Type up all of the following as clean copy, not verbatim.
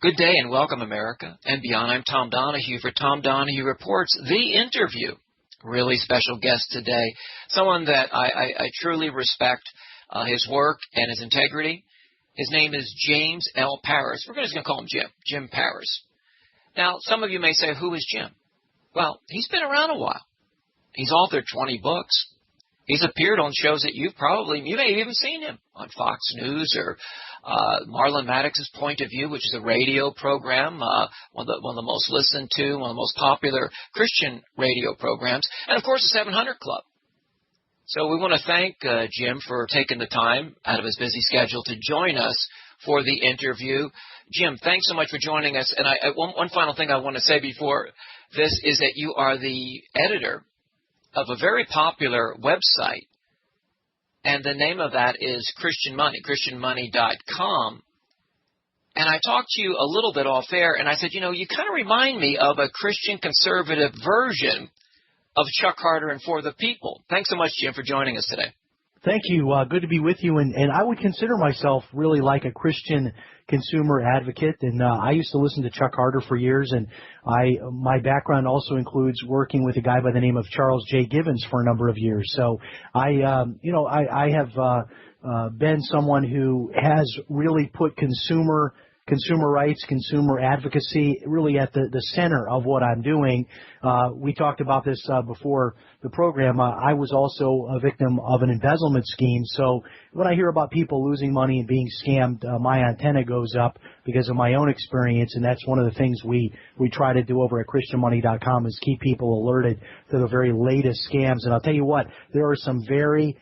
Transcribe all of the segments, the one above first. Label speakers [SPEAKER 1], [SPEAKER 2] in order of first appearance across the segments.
[SPEAKER 1] Good day and welcome, America and beyond. I'm Tom Donahue for Tom Donahue Reports, The Interview. Really special guest today, someone that I truly respect his work and his integrity. His name is James L. Paris. We're just going to call him Jim Paris. Now, some of you may say, who is Jim? Well, he's been around a while. He's authored 20 books. He's appeared on shows that you may have even seen him on Fox News or Marlon Maddox's Point of View, which is a radio program, one of the most listened to, one of the most popular Christian radio programs, and of course the 700 Club. So we want to thank Jim for taking the time out of his busy schedule to join us for the interview. Jim, thanks so much for joining us. And one final thing I want to say before this is that you are the editor of a very popular website, and the name of that is Christian Money, christianmoney.com. And I talked to you a little bit off air, and I said, you kind of remind me of a Christian conservative version of Chuck Carter and For the People. Thanks so much, Jim, for joining us today.
[SPEAKER 2] Thank you. Good to be with you. And I would consider myself really like a Christian consumer advocate. And I used to listen to Chuck Carter for years. And my background also includes working with a guy by the name of Charles J. Givens for a number of years. So I have been someone who has really put consumer rights, consumer advocacy really at the center of what I'm doing. We talked about this before the program. I was also a victim of an embezzlement scheme. So when I hear about people losing money and being scammed, my antenna goes up because of my own experience. And that's one of the things we try to do over at ChristianMoney.com is keep people alerted to the very latest scams. And I'll tell you what, there are some very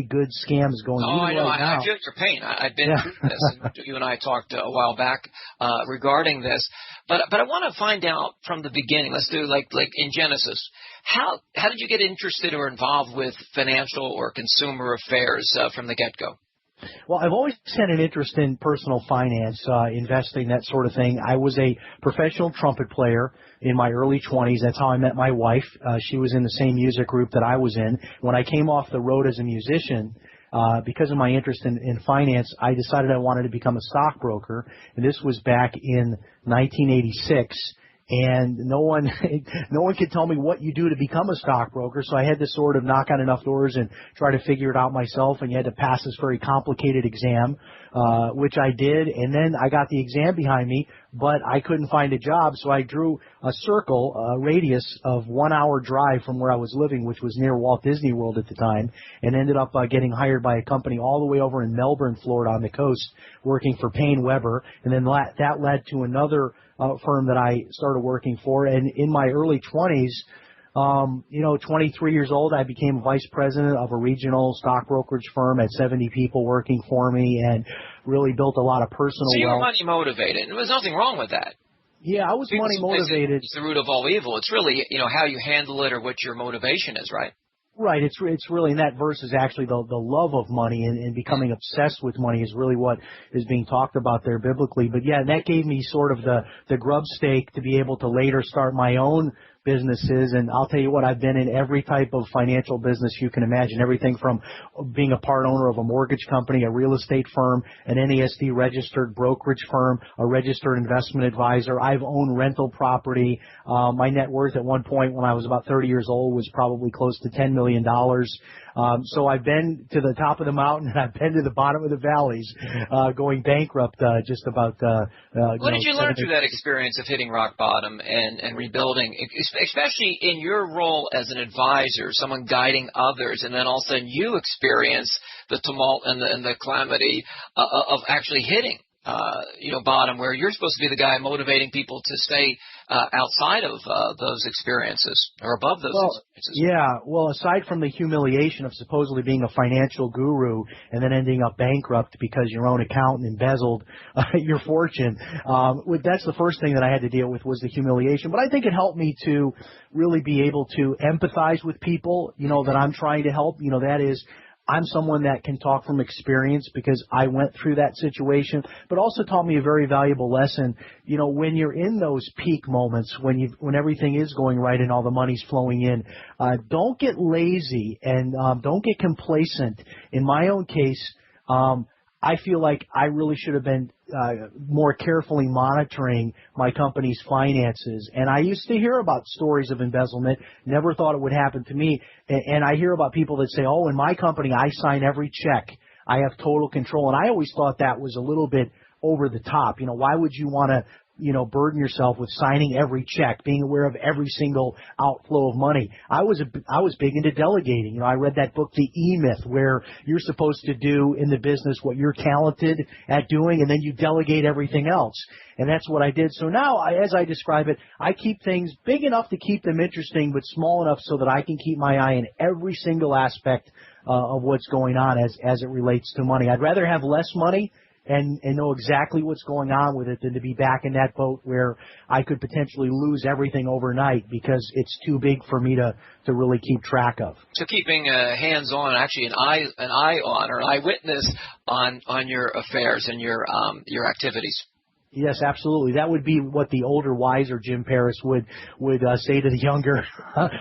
[SPEAKER 2] good scams going on right now.
[SPEAKER 1] I feel your pain. I've been through this. You and I talked a while back regarding this. But I want to find out from the beginning. Let's do like in Genesis. How did you get interested or involved with financial or consumer affairs from the get-go?
[SPEAKER 2] Well, I've always had an interest in personal finance, investing, that sort of thing. I was a professional trumpet player in my early 20s. That's how I met my wife. She was in the same music group that I was in. When I came off the road as a musician, because of my interest in finance, I decided I wanted to become a stockbroker. And this was back in 1986. And no one could tell me what you do to become a stockbroker. So I had to sort of knock on enough doors and try to figure it out myself. And you had to pass this very complicated exam, which I did. And then I got the exam behind me, but I couldn't find a job. So I drew a circle, a radius of 1 hour drive from where I was living, which was near Walt Disney World at the time, and ended up getting hired by a company all the way over in Melbourne, Florida on the coast, working for Payne Weber. And then that led to another firm that I started working for. And in my early 20s, 23 years old, I became vice president of a regional stock brokerage firm, had 70 people working for me, and really built a lot of personal wealth.
[SPEAKER 1] So you were money motivated, and there was nothing wrong with that.
[SPEAKER 2] Yeah, I was money motivated.
[SPEAKER 1] It's the root of all evil. It's really, how you handle it or what your motivation is, right?
[SPEAKER 2] Right. It's really, and that verse is actually the love of money and becoming obsessed with money is really what is being talked about there biblically. But yeah, that gave me sort of the grub stake to be able to later start my own businesses. And I'll tell you what, I've been in every type of financial business you can imagine, everything from being a part owner of a mortgage company, a real estate firm, an NASD registered brokerage firm, a registered investment advisor. I've owned rental property. My net worth at one point when I was about 30 years old was probably close to $10 million. So I've been to the top of the mountain and I've been to the bottom of the valleys, going bankrupt just about.
[SPEAKER 1] What did you learn through that experience of hitting rock bottom and rebuilding, especially in your role as an advisor, someone guiding others, and then all of a sudden you experience the tumult and the calamity of actually hitting bottom, where you're supposed to be the guy motivating people to stay outside of those experiences or above those experiences.
[SPEAKER 2] Yeah, well, aside from the humiliation of supposedly being a financial guru and then ending up bankrupt because your own accountant embezzled your fortune, that's the first thing that I had to deal with was the humiliation. But I think it helped me to really be able to empathize with people, that I'm trying to help. That is, I'm someone that can talk from experience because I went through that situation, but also taught me a very valuable lesson. When you're in those peak moments, when everything is going right and all the money's flowing in, don't get lazy and don't get complacent. In my own case, I feel like I really should have been more carefully monitoring my company's finances. And I used to hear about stories of embezzlement, never thought it would happen to me. And I hear about people that say, oh, in my company, I sign every check. I have total control. And I always thought that was a little bit over the top. Why would you want to burden yourself with signing every check, being aware of every single outflow of money? I was big into delegating. I read that book, The E-Myth, where you're supposed to do in the business what you're talented at doing, and then you delegate everything else. And that's what I did. So now, as I describe it, I keep things big enough to keep them interesting, but small enough so that I can keep my eye on every single aspect of what's going on as it relates to money. I'd rather have less money and know exactly what's going on with it than to be back in that boat where I could potentially lose everything overnight because it's too big for me to really keep track of.
[SPEAKER 1] So keeping hands-on, actually an eye on, or an eyewitness on your affairs and your activities.
[SPEAKER 2] Yes, absolutely. That would be what the older, wiser Jim Paris would say to the younger,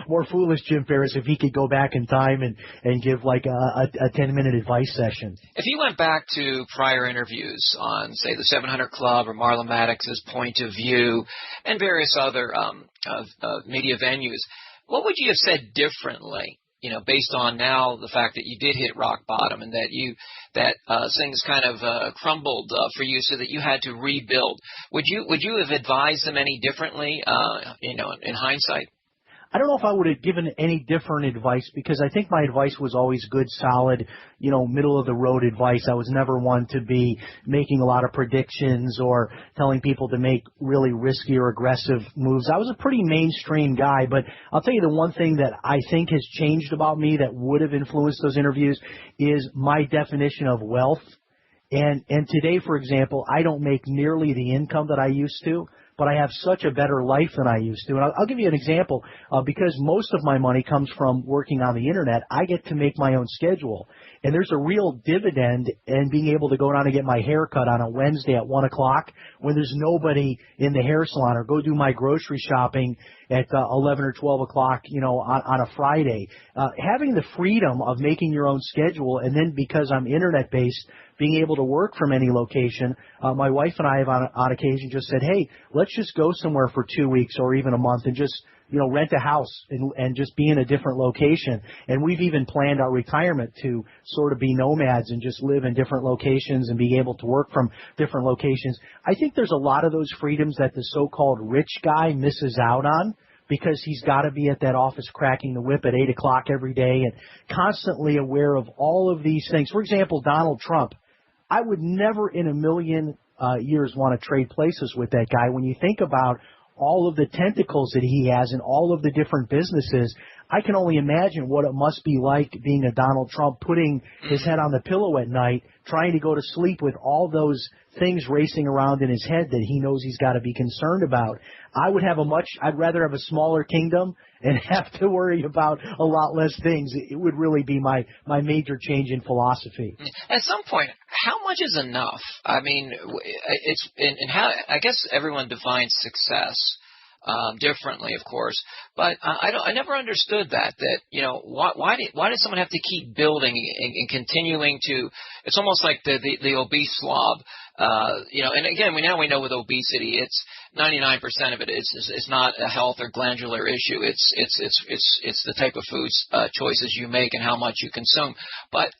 [SPEAKER 2] more foolish Jim Paris if he could go back in time and give like a 10-minute advice session.
[SPEAKER 1] If you went back to prior interviews on, say, the 700 Club or Marlon Maddox's Point of View and various other media venues, what would you have said differently? Based on now the fact that you did hit rock bottom and that things kind of crumbled for you, so that you had to rebuild. Would you have advised them any differently? In hindsight.
[SPEAKER 2] I don't know if I would have given any different advice, because I think my advice was always good, solid, middle of the road advice. I was never one to be making a lot of predictions or telling people to make really risky or aggressive moves. I was a pretty mainstream guy, but I'll tell you the one thing that I think has changed about me that would have influenced those interviews is my definition of wealth. And today, for example, I don't make nearly the income that I used to, but I have such a better life than I used to. And I'll give you an example. Because most of my money comes from working on the Internet, I get to make my own schedule. And there's a real dividend in being able to go down and get my hair cut on a Wednesday at 1 o'clock when there's nobody in the hair salon, or go do my grocery shopping at 11 or 12 o'clock, on a Friday. Having the freedom of making your own schedule, and then because I'm Internet-based, being able to work from any location. My wife and I have on occasion just said, hey, let's just go somewhere for 2 weeks or even a month and just, rent a house and just be in a different location. And we've even planned our retirement to sort of be nomads and just live in different locations and be able to work from different locations. I think there's a lot of those freedoms that the so-called rich guy misses out on, because he's got to be at that office cracking the whip at 8 o'clock every day and constantly aware of all of these things. For example, Donald Trump. I would never in a million years want to trade places with that guy. When you think about all of the tentacles that he has in all of the different businesses, I can only imagine what it must be like being a Donald Trump, putting his head on the pillow at night, trying to go to sleep with all those things racing around in his head that he knows he's got to be concerned about. I'd rather have a smaller kingdom and have to worry about a lot less things. It would really be my major change in philosophy.
[SPEAKER 1] At some point, how much is enough? I mean, it's and how I guess everyone defines success differently, of course, but I never understood that why did someone have to keep building and continuing to? It's almost like the obese slob, and again we know with obesity, it's 99% of it is not a health or glandular issue. It's the type of foods choices you make and how much you consume, but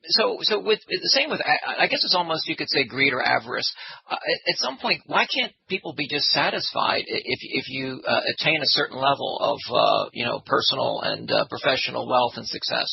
[SPEAKER 1] So with the same with, I guess it's almost, you could say, greed or avarice. At some point, why can't people be just satisfied if you attain a certain level of personal and professional wealth and success?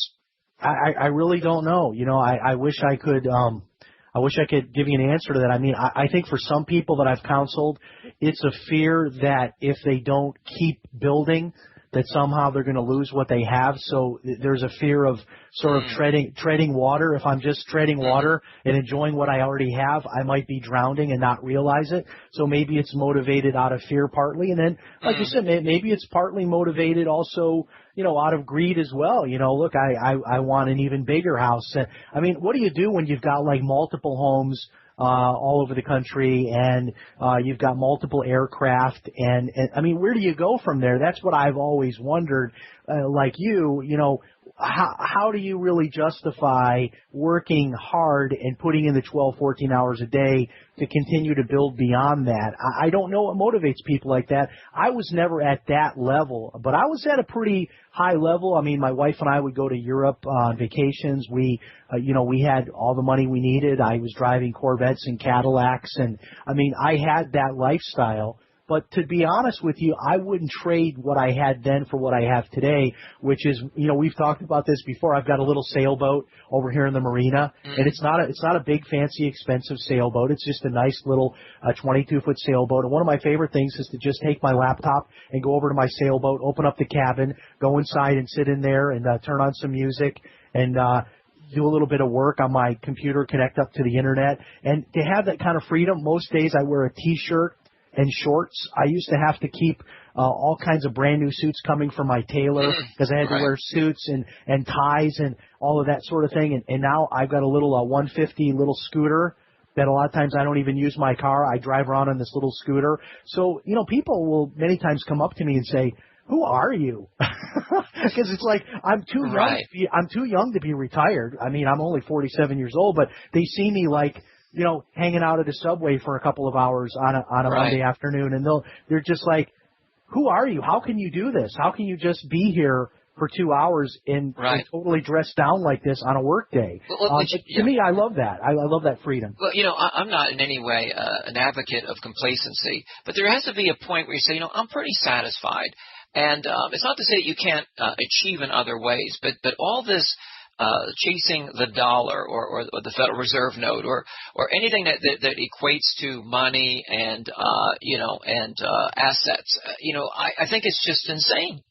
[SPEAKER 2] I really don't know. I wish I could. I wish I could give you an answer to that. I mean, I think for some people that I've counseled, it's a fear that if they don't keep building, that somehow they're going to lose what they have. So there's a fear of sort of treading water. If I'm just treading water and enjoying what I already have, I might be drowning and not realize it. So maybe it's motivated out of fear partly. And then, like you said, maybe it's partly motivated also, out of greed as well. Look, I want an even bigger house. I mean, what do you do when you've got like multiple homes all over the country, and you've got multiple aircraft, and I mean, where do you go from there? That's what I've always wondered. Like how do you really justify working hard and putting in the 12, 14 hours a day to continue to build beyond that? I don't know what motivates people like that. I was never at that level, but I was at a pretty high level. I mean, my wife and I would go to Europe on vacations. We had all the money we needed. I was driving Corvettes and Cadillacs, and I mean, I had that lifestyle. But to be honest with you, I wouldn't trade what I had then for what I have today, which is, we've talked about this before. I've got a little sailboat over here in the marina, and it's not a big, fancy, expensive sailboat. It's just a nice little 22-foot sailboat. And one of my favorite things is to just take my laptop and go over to my sailboat, open up the cabin, go inside and sit in there and turn on some music and do a little bit of work on my computer, connect up to the internet. And to have that kind of freedom, most days I wear a T-shirt and shorts. I used to have to keep all kinds of brand new suits coming from my tailor because I had to wear suits and ties and all of that sort of thing. And now I've got a little 150 little scooter that a lot of times I don't even use my car. I drive around on this little scooter. So, people will many times come up to me and say, "Who are you?" Because it's like I'm too young. I'm too young to be retired. I mean, I'm only 47 years old, but they see me like, hanging out at a Subway for a couple of hours on a Monday afternoon, and they're just like, "Who are you? How can you do this? How can you just be here for 2 hours and totally dressed down like this on a work day?" To me, I love that. I love that freedom.
[SPEAKER 1] Well, I'm not in any way an advocate of complacency, but there has to be a point where you say, I'm pretty satisfied. And it's not to say that you can't achieve in other ways, but all this chasing the dollar or the Federal Reserve note or anything that equates to money and assets, I think it's just insane.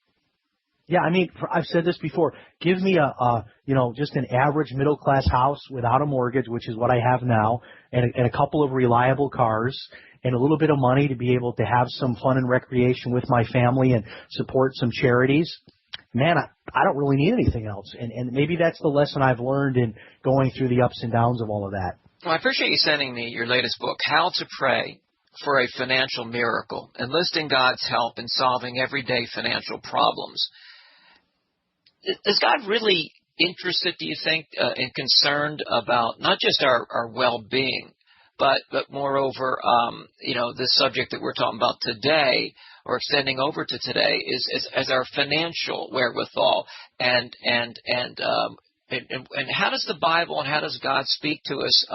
[SPEAKER 2] Yeah, I mean, I've said this before. Give me just an average middle class house without a mortgage, which is what I have now, and a couple of reliable cars and a little bit of money to be able to have some fun and recreation with my family and support some charities. Man, I don't really need anything else. And maybe that's the lesson I've learned in going through the ups and downs of all of that.
[SPEAKER 1] Well, I appreciate you sending me your latest book, How to Pray for a Financial Miracle, Enlisting God's Help in Solving Everyday Financial Problems. Is God really interested, do you think, and concerned about not just our well-being, but moreover, the subject that we're talking about today, or extending over to today, is as our financial wherewithal, and how does the Bible and how does God speak to us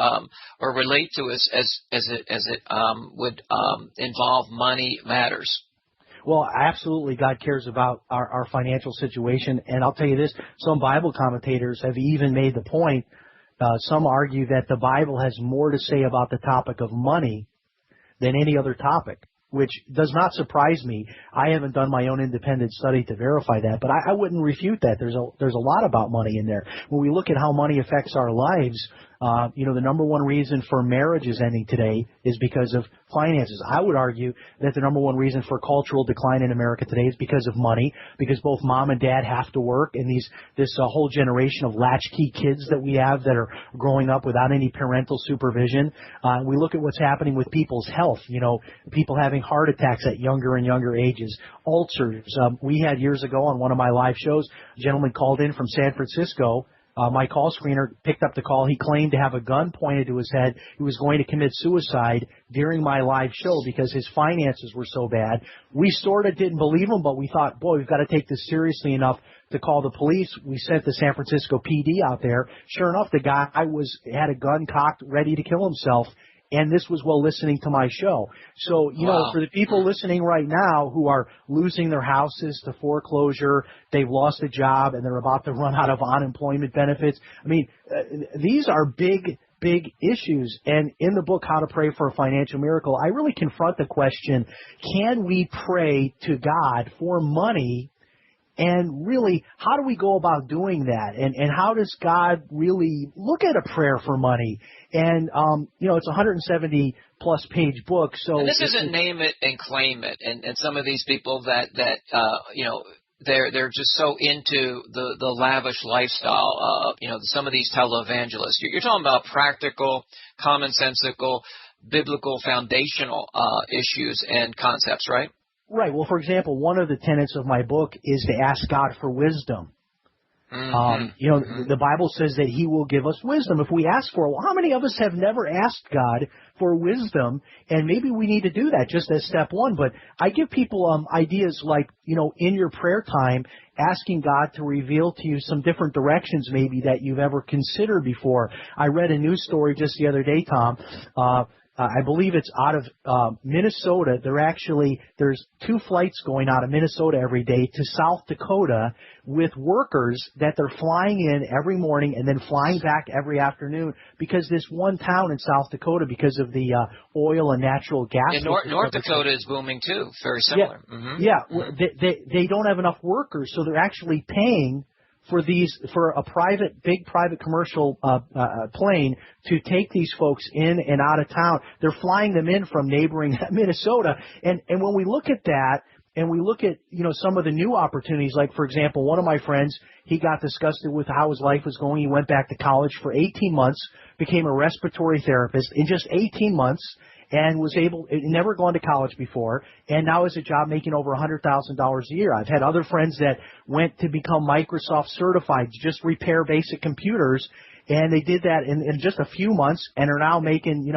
[SPEAKER 1] or relate to us as it would involve money matters?
[SPEAKER 2] Well, absolutely, God cares about our financial situation, and I'll tell you this: some Bible commentators have even made the point. Some argue that the Bible has more to say about the topic of money than any other topic, which does not surprise me. I haven't done my own independent study to verify that, but I wouldn't refute that. There's a lot about money in there. When we look at how money affects our lives, the number one reason for marriages ending today is because of finances. I would argue that the number one reason for cultural decline in America today is because of money, because both mom and dad have to work, and this whole generation of latchkey kids that we have that are growing up without any parental supervision. We look at what's happening with people's health, people having heart attacks at younger and younger ages, ulcers. We had years ago on one of my live shows, a gentleman called in from San Francisco. My call screener picked up the call. He claimed to have a gun pointed to his head. He was going to commit suicide during my live show because his finances were so bad. We sort of didn't believe him, but we thought, boy, we've got to take this seriously enough to call the police. We sent the San Francisco PD out there. Sure enough, the guy had a gun cocked, ready to kill himself. And this was while listening to my show. So, for the people listening right now who are losing their houses to foreclosure, they've lost a job, and they're about to run out of unemployment benefits. I mean, these are big issues. And in the book, How to Pray for a Financial Miracle, I really confront the question, can we pray to God for money? And really, how do we go about doing that? And how does God really look at a prayer for money? And, it's a 170-plus page book. So
[SPEAKER 1] and this isn't name it and claim it. And some of these people that they're just so into the lavish lifestyle. Some of these televangelists. You're talking about practical, commonsensical, biblical, foundational issues and concepts, right?
[SPEAKER 2] Right. Well, for example, one of the tenets of my book is to ask God for wisdom. The Bible says that He will give us wisdom if we ask for it. Well, how many of us have never asked God for wisdom? And maybe we need to do that just as step one. But I give people ideas like, in your prayer time, asking God to reveal to you some different directions maybe that you've ever considered before. I read a news story just the other day, Tom. I believe it's out of Minnesota. There's 2 flights going out of Minnesota every day to South Dakota with workers that they're flying in every morning and then flying back every afternoon because this one town in South Dakota, because of the oil and natural gas.
[SPEAKER 1] And North Dakota is booming too. Very similar.
[SPEAKER 2] They don't have enough workers, so they're actually paying for a big private commercial plane to take these folks in and out of town. They're flying them in from neighboring Minnesota. And when we look at that, and we look at, some of the new opportunities, like, for example, one of my friends, he got disgusted with how his life was going. He went back to college for 18 months, became a respiratory therapist in just 18 months, and never gone to college before, and now has a job making over $100,000 a year. I've had other friends that went to become Microsoft certified, just repair basic computers, and they did that in just a few months and are now making,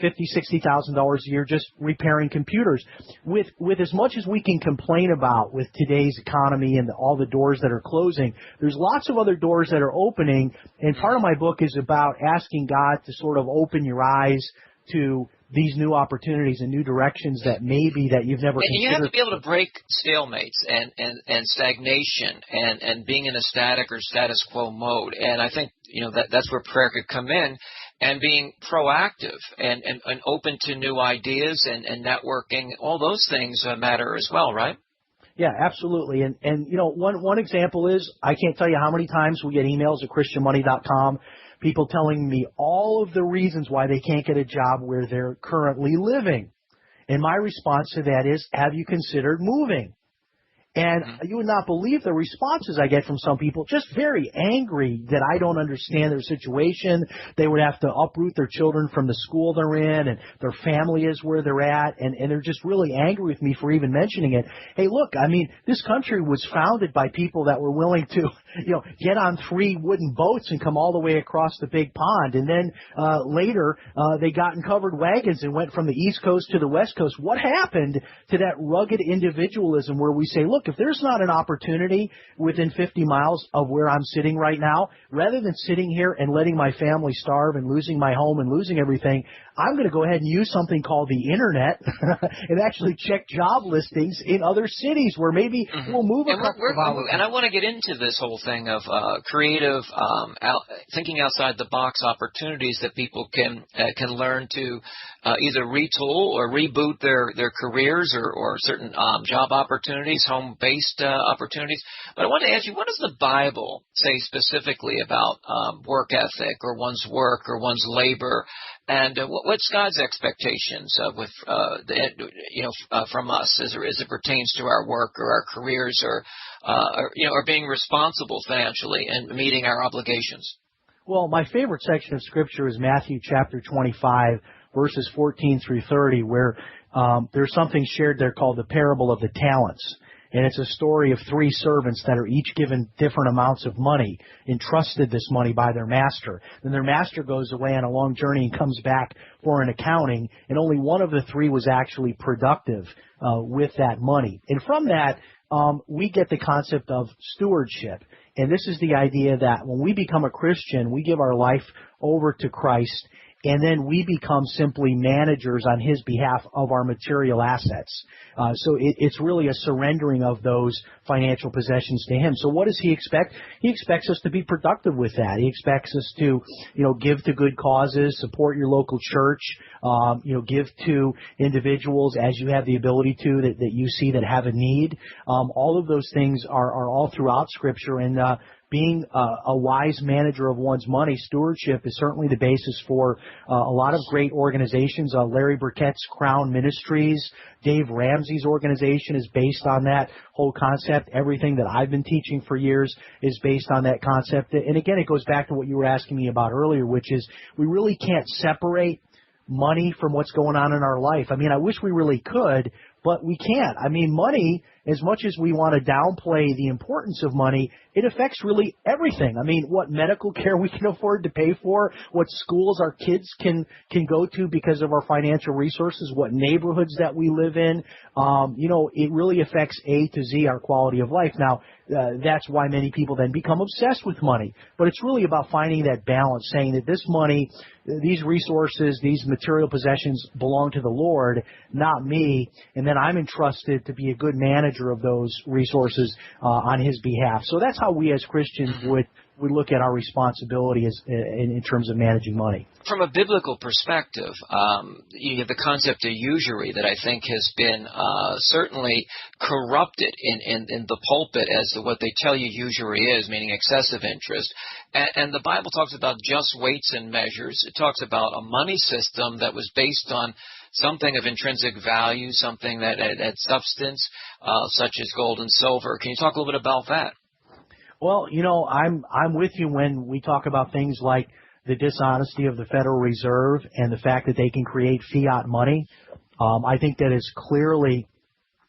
[SPEAKER 2] $50,000-$60,000 a year just repairing computers. With as much as we can complain about with today's economy and all the doors that are closing, there's lots of other doors that are opening, and part of my book is about asking God to sort of open your eyes to these new opportunities and new directions that you've never considered.
[SPEAKER 1] And you have to be able to break stalemates and stagnation and being in a static or status quo mode. And I think, that's where prayer could come in, and being proactive and open to new ideas and networking. All those things matter as well, right?
[SPEAKER 2] Yeah, absolutely. And one example is, I can't tell you how many times we get emails at ChristianMoney.com, people telling me all of the reasons why they can't get a job where they're currently living. And my response to that is, have you considered moving? And you would not believe the responses I get from some people, just very angry that I don't understand their situation. They would have to uproot their children from the school they're in, and their family is where they're at, and they're just really angry with me for even mentioning it. Hey, look, this country was founded by people that were willing to, get on 3 wooden boats and come all the way across the big pond. And then later, they got in covered wagons and went from the East Coast to the West Coast. What happened to that rugged individualism where we say, look, if there's not an opportunity within 50 miles of where I'm sitting right now, rather than sitting here and letting my family starve and losing my home and losing everything, I'm going to go ahead and use something called the internet and actually check job listings in other cities where maybe we'll move a couple of hours.
[SPEAKER 1] And I want to get into this whole thing of creative, thinking outside the box opportunities that people can learn to either retool or reboot their careers or certain job opportunities, home-based opportunities. But I want to ask you, what does the Bible say specifically about work ethic or one's work or one's labor? And what's God's expectations from us as it pertains to our work or our careers or being responsible financially and meeting our obligations?
[SPEAKER 2] Well, my favorite section of Scripture is Matthew chapter 25, verses 14 through 30, where there's something shared there called the parable of the talents. And it's a story of 3 servants that are each given different amounts of money, entrusted this money by their master. Then their master goes away on a long journey and comes back for an accounting, and only one of the 3 was actually productive with that money. And from that, we get the concept of stewardship. And this is the idea that when we become a Christian, we give our life over to Christ, and then we become simply managers on His behalf of our material assets. So it's really a surrendering of those financial possessions to Him. So what does He expect? He expects us to be productive with that. He expects us to, give to good causes, support your local church, give to individuals as you have the ability to that you see that have a need. All of those things are all throughout Scripture, and being a wise manager of one's money, stewardship is certainly the basis for a lot of great organizations. Larry Burkett's Crown Ministries, Dave Ramsey's organization is based on that whole concept. Everything that I've been teaching for years is based on that concept. And again, it goes back to what you were asking me about earlier, which is we really can't separate money from what's going on in our life. I wish we really could, but we can't. I mean, money, as much as we want to downplay the importance of money, it affects really everything. I mean, what medical care we can afford to pay for, what schools our kids can go to because of our financial resources, what neighborhoods that we live in. It really affects A to Z, our quality of life. Now, that's why many people then become obsessed with money. But it's really about finding that balance, saying that this money, these resources, these material possessions belong to the Lord, not me, and then I'm entrusted to be a good manager of those resources on His behalf. So that's how we as Christians would look at our responsibility in terms of managing money.
[SPEAKER 1] From a biblical perspective, you have the concept of usury that I think has been certainly corrupted in the pulpit as to what they tell you usury is, meaning excessive interest. And the Bible talks about just weights and measures. It talks about a money system that was based on something of intrinsic value, something that had substance, such as gold and silver. Can you talk a little bit about that?
[SPEAKER 2] Well, I'm with you when we talk about things like the dishonesty of the Federal Reserve and the fact that they can create fiat money. I think that is clearly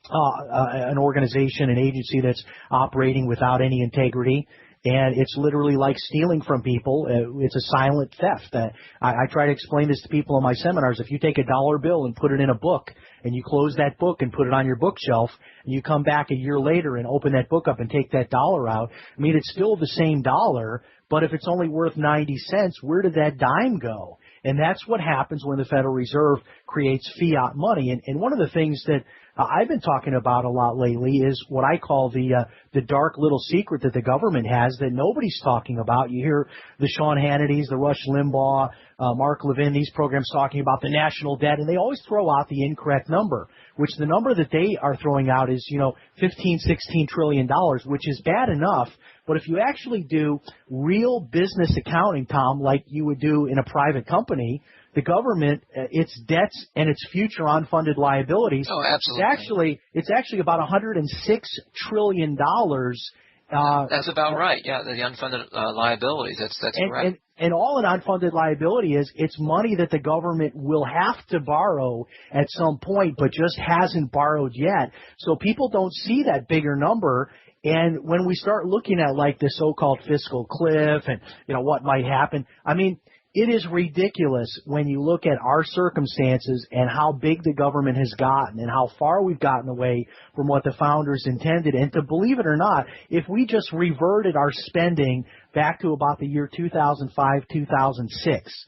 [SPEAKER 2] an organization, an agency that's operating without any integrity. And it's literally like stealing from people. It's a silent theft. I try to explain this to people in my seminars. If you take a dollar bill and put it in a book, and you close that book and put it on your bookshelf, and you come back a year later and open that book up and take that dollar out, I mean, it's still the same dollar, but if it's only worth 90 cents, where did that dime go? And that's what happens when the Federal Reserve creates fiat money. And one of the things that I've been talking about a lot lately is what I call the dark little secret that the government has that nobody's talking about. You hear the Sean Hannitys, the Rush Limbaugh, Mark Levin, these programs talking about the national debt, and they always throw out the incorrect number, which the number that they are throwing out is, $15, $16 trillion, which is bad enough. But if you actually do real business accounting, Tom, like you would do in a private company, the government, its debts and its future unfunded liabilities,
[SPEAKER 1] oh, absolutely.
[SPEAKER 2] it's actually about $106 trillion.
[SPEAKER 1] That's about right. Yeah, the unfunded liabilities. That's correct.
[SPEAKER 2] And all an unfunded liability is, it's money that the government will have to borrow at some point, but just hasn't borrowed yet. So people don't see that bigger number. And when we start looking at like the so-called fiscal cliff and, what might happen, I mean, it is ridiculous when you look at our circumstances and how big the government has gotten and how far we've gotten away from what the founders intended. And to believe it or not, if we just reverted our spending back to about the year 2005, 2006,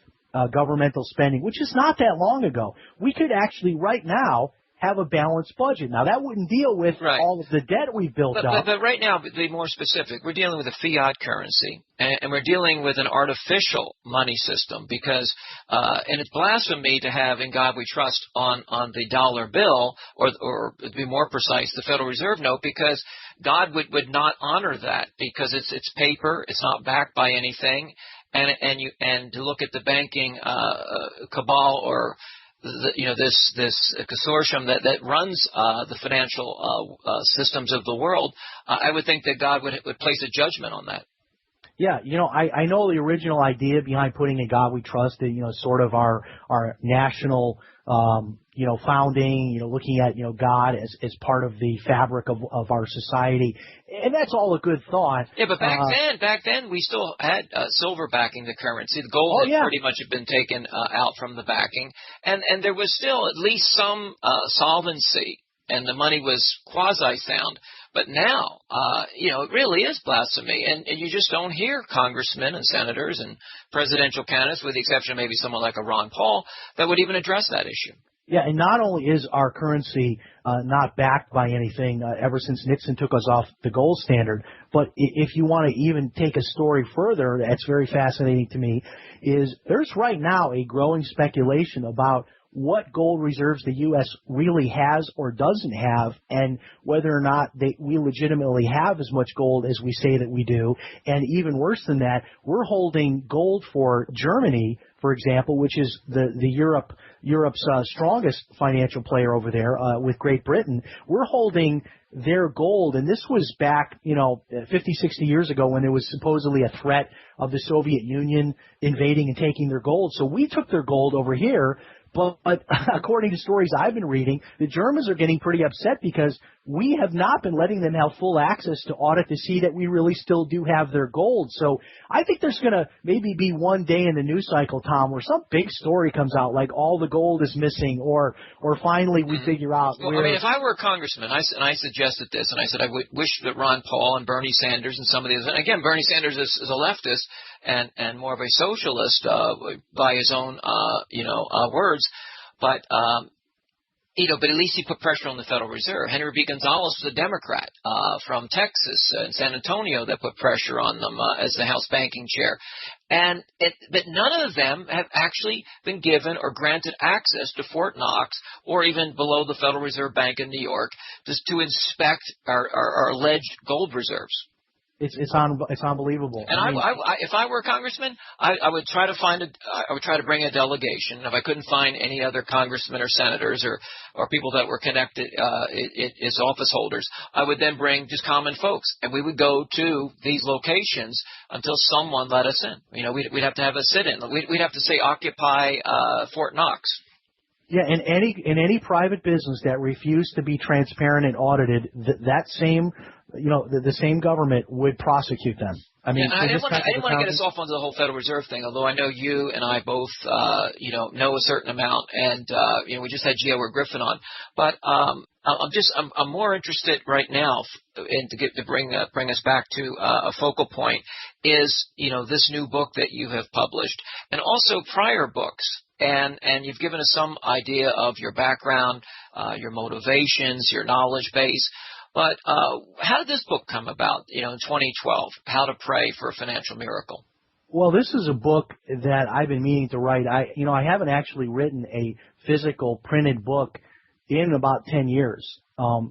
[SPEAKER 2] governmental spending, which is not that long ago, we could actually right now have a balanced budget. Now, that wouldn't deal with all of the debt we've built up.
[SPEAKER 1] But right now, to be more specific, we're dealing with a fiat currency, and we're dealing with an artificial money system because, and it's blasphemy to have "In God We Trust" on the dollar bill, or to be more precise, the Federal Reserve note, because God would not honor that because it's paper, it's not backed by anything, and to look at the banking cabal or this consortium that runs the financial systems of the world, I would think that God would place a judgment on that.
[SPEAKER 2] Yeah, I know the original idea behind putting "In God We Trust," sort of our national, founding, looking at, God as part of the fabric of our society. And that's all a good thought.
[SPEAKER 1] Yeah, but back then we still had silver backing the currency. The gold had pretty much bed taken out from the backing. And there was still at least some solvency, and the money was quasi-sound. But now, it really is blasphemy, and you just don't hear congressmen and senators and presidential candidates, with the exception of maybe someone like a Ron Paul, that would even address that issue.
[SPEAKER 2] Yeah, and not only is our currency not backed by anything ever since Nixon took us off the gold standard, but if you want to even take a story further, that's very fascinating to me, is there's right now a growing speculation about what gold reserves the U.S. really has or doesn't have, and whether or not we legitimately have as much gold as we say that we do. And even worse than that, we're holding gold for Germany, for example, which is Europe's strongest financial player over there with Great Britain. We're holding their gold, and this was back, 50, 60 years ago when there was supposedly a threat of the Soviet Union invading and taking their gold. So we took their gold over here, But according to stories I've been reading, the Germans are getting pretty upset because we have not been letting them have full access to audit to see that we really still do have their gold. So I think there's going to maybe be one day in the news cycle, Tom, where some big story comes out like all the gold is missing, or finally we figure out
[SPEAKER 1] well,
[SPEAKER 2] where.
[SPEAKER 1] I mean, if I were a congressman, I suggested this, and I said I would wish that Ron Paul and Bernie Sanders and some of these, and again, Bernie Sanders is a leftist and more of a socialist by his own words, but but at least he put pressure on the Federal Reserve. Henry B. Gonzalez was a Democrat from Texas and San Antonio that put pressure on them as the House banking chair. But none of them have actually been given or granted access to Fort Knox or even below the Federal Reserve Bank in New York just to inspect our alleged gold reserves.
[SPEAKER 2] It's unbelievable.
[SPEAKER 1] And if I were a congressman, I would try to bring a delegation. If I couldn't find any other congressmen or senators or people that were connected as office holders, I would then bring just common folks, and we would go to these locations until someone let us in. We'd have to have a sit-in. We'd have to say occupy Fort Knox.
[SPEAKER 2] Yeah, in any private business that refused to be transparent and audited, that same the same government would prosecute them. I mean,
[SPEAKER 1] I didn't want to get us off onto the whole Federal Reserve thing, although I know you and I both, know a certain amount, and we just had G. Edward Griffin on. But I'm more interested right now, to bring us back to a focal point is this new book that you have published, and also prior books. And you've given us some idea of your background, your motivations, your knowledge base. But how did this book come about, in 2012, How to Pray for a Financial Miracle?
[SPEAKER 2] Well, this is a book that I've been meaning to write. I haven't actually written a physical printed book in about 10 years.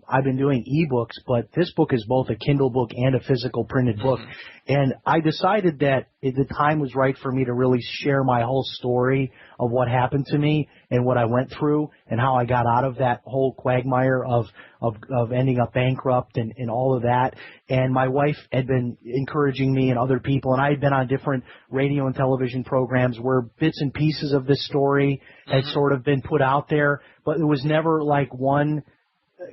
[SPEAKER 2] I've been doing ebooks, but this book is both a Kindle book and a physical printed book. And I decided that the time was right for me to really share my whole story of what happened to me and what I went through and how I got out of that whole quagmire of ending up bankrupt and all of that. And my wife had been encouraging me and other people, and I had been on different radio and television programs where bits and pieces of this story had sort of been put out there, but it was never like one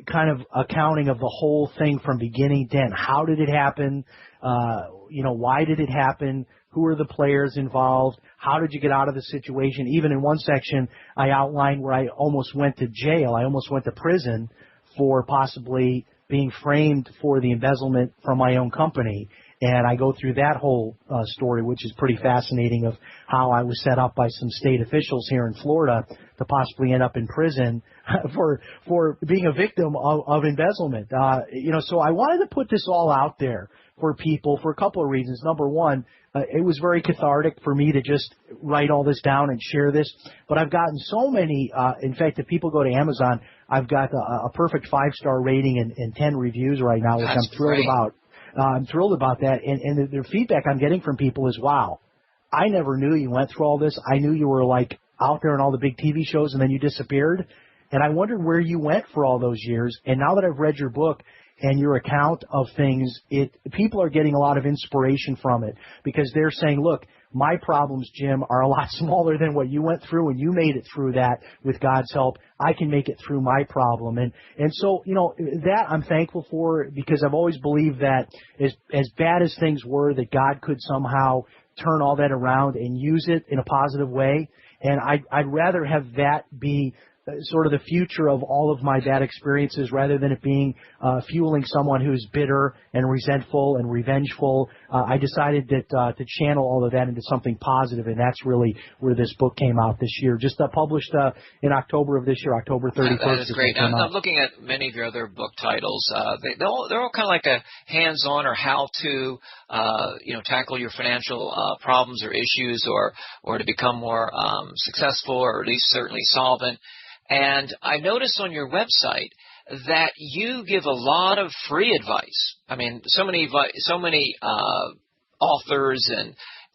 [SPEAKER 2] kind of accounting of the whole thing from beginning to end. How did it happen? Why did it happen? Who are the players involved? How did you get out of the situation? Even in one section, I outlined where I almost went to jail. I almost went to prison for possibly being framed for the embezzlement from my own company. And I go through that whole story, which is pretty fascinating, of how I was set up by some state officials here in Florida to possibly end up in prison for being a victim of embezzlement. So I wanted to put this all out there for people for a couple of reasons. Number one, it was very cathartic for me to just write all this down and share this. But I've gotten so many, in fact, if people go to Amazon, I've got a perfect 5-star rating and 10 reviews right now, which
[SPEAKER 1] That's
[SPEAKER 2] I'm thrilled
[SPEAKER 1] great.
[SPEAKER 2] about. I'm thrilled about that. And the feedback I'm getting from people is, wow, I never knew you went through all this. I knew you were like out there in all the big TV shows and then you disappeared. And I wondered where you went for all those years. And now that I've read your book and your account of things, people are getting a lot of inspiration from it, because they're saying, look, my problems, Jim, are a lot smaller than what you went through, and you made it through that with God's help. I can make it through my problem. And so, that I'm thankful for, because I've always believed that as bad as things were, that God could somehow turn all that around and use it in a positive way. And I'd rather have that be sort of the future of all of my bad experiences, rather than it being fueling someone who's bitter and resentful and revengeful. I decided that to channel all of that into something positive, and that's really where this book came out this year. Just published in October of this year, October 31st.
[SPEAKER 1] That is great. I'm looking at many of your other book titles. They're all kind of like a hands-on or how-to, tackle your financial problems or issues, or to become more successful, or at least certainly solvent. And I noticed on your website that you give a lot of free advice. I mean, so many authors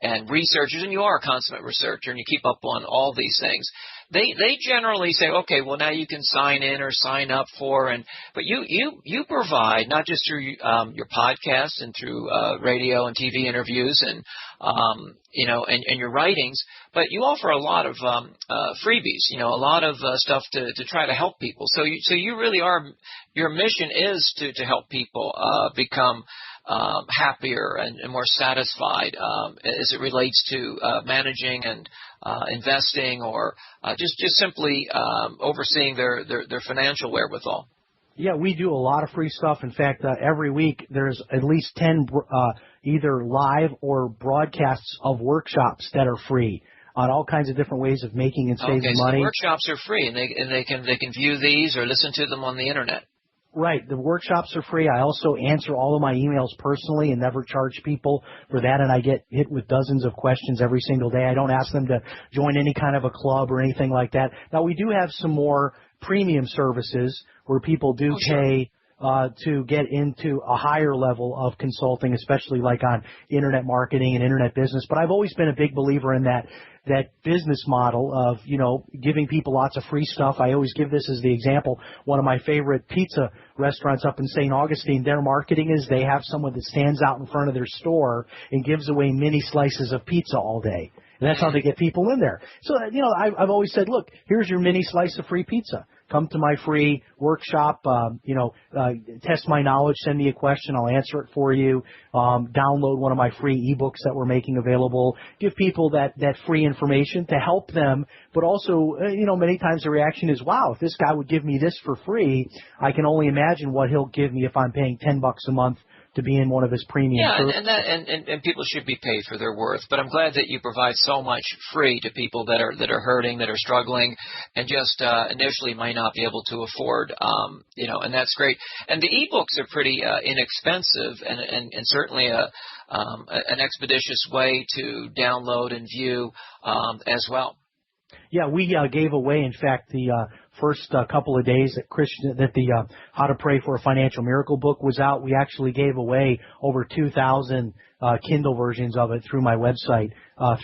[SPEAKER 1] and researchers, and you are a consummate researcher, and you keep up on all these things. They generally say, okay, well, now you can sign in or sign up for, but you provide, not just through your podcast and through radio and TV interviews and and your writings, but you offer a lot of freebies, a lot of stuff to try to help people. So you really are, your mission is to help people become happier and more satisfied as it relates to managing and investing, or just simply overseeing their financial wherewithal.
[SPEAKER 2] Yeah, we do a lot of free stuff. In fact, every week there's at least 10 either live or broadcasts of workshops that are free on all kinds of different ways of making and saving money.
[SPEAKER 1] The workshops are free, and they can view these or listen to them on the internet.
[SPEAKER 2] Right. The workshops are free. I also answer all of my emails personally and never charge people for that, and I get hit with dozens of questions every single day. I don't ask them to join any kind of a club or anything like that. Now, we do have some more premium services where people do pay to get into a higher level of consulting, especially like on internet marketing and internet business. But I've always been a big believer in that business model of, giving people lots of free stuff. I always give this as the example. One of my favorite pizza restaurants up in St. Augustine, their marketing is they have someone that stands out in front of their store and gives away mini slices of pizza all day. And that's how they get people in there. So, I've always said, look, here's your mini slice of free pizza. Come to my free workshop, test my knowledge, send me a question, I'll answer it for you, download one of my free ebooks that we're making available, give people that free information to help them, but also, many times the reaction is, wow, if this guy would give me this for free, I can only imagine what he'll give me if I'm paying $10 a month to be in one of his premium services.
[SPEAKER 1] And people should be paid for their worth. But I'm glad that you provide so much free to people that are hurting, that are struggling, and just initially might not be able to afford. And that's great. And the ebooks are pretty inexpensive, and certainly an expeditious way to download and view as well.
[SPEAKER 2] Yeah, we gave away, in fact, the first couple of days that the How to Pray for a Financial Miracle book was out. We actually gave away over 2,000 Kindle versions of it through my website.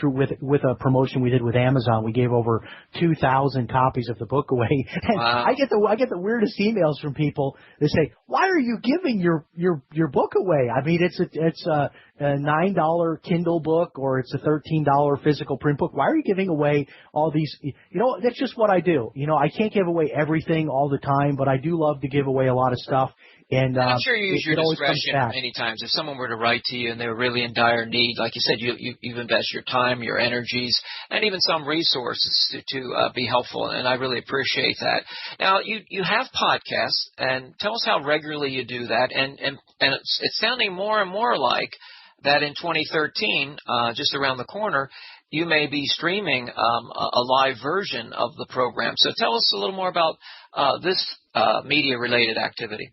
[SPEAKER 2] With a promotion we did with Amazon, we gave over 2,000 copies of the book away. And
[SPEAKER 1] wow.
[SPEAKER 2] I get the weirdest emails from people that say, "Why are you giving your book away? I mean, it's a $9 Kindle book, or it's a $13 physical print book. Why are you giving away all these?" That's just what I do. I can't give away everything all the time, but I do love to give away a lot of stuff. And
[SPEAKER 1] I'm sure you use your discretion many times. If someone were to write to you and they were really in dire need, like you said, you've invested your time, your energies, and even some resources to be helpful, and I really appreciate that. Now, you have podcasts, and tell us how regularly you do that, and it's sounding more and more like that in 2013, just around the corner, you may be streaming a live version of the program. So tell us a little more about this media-related activity.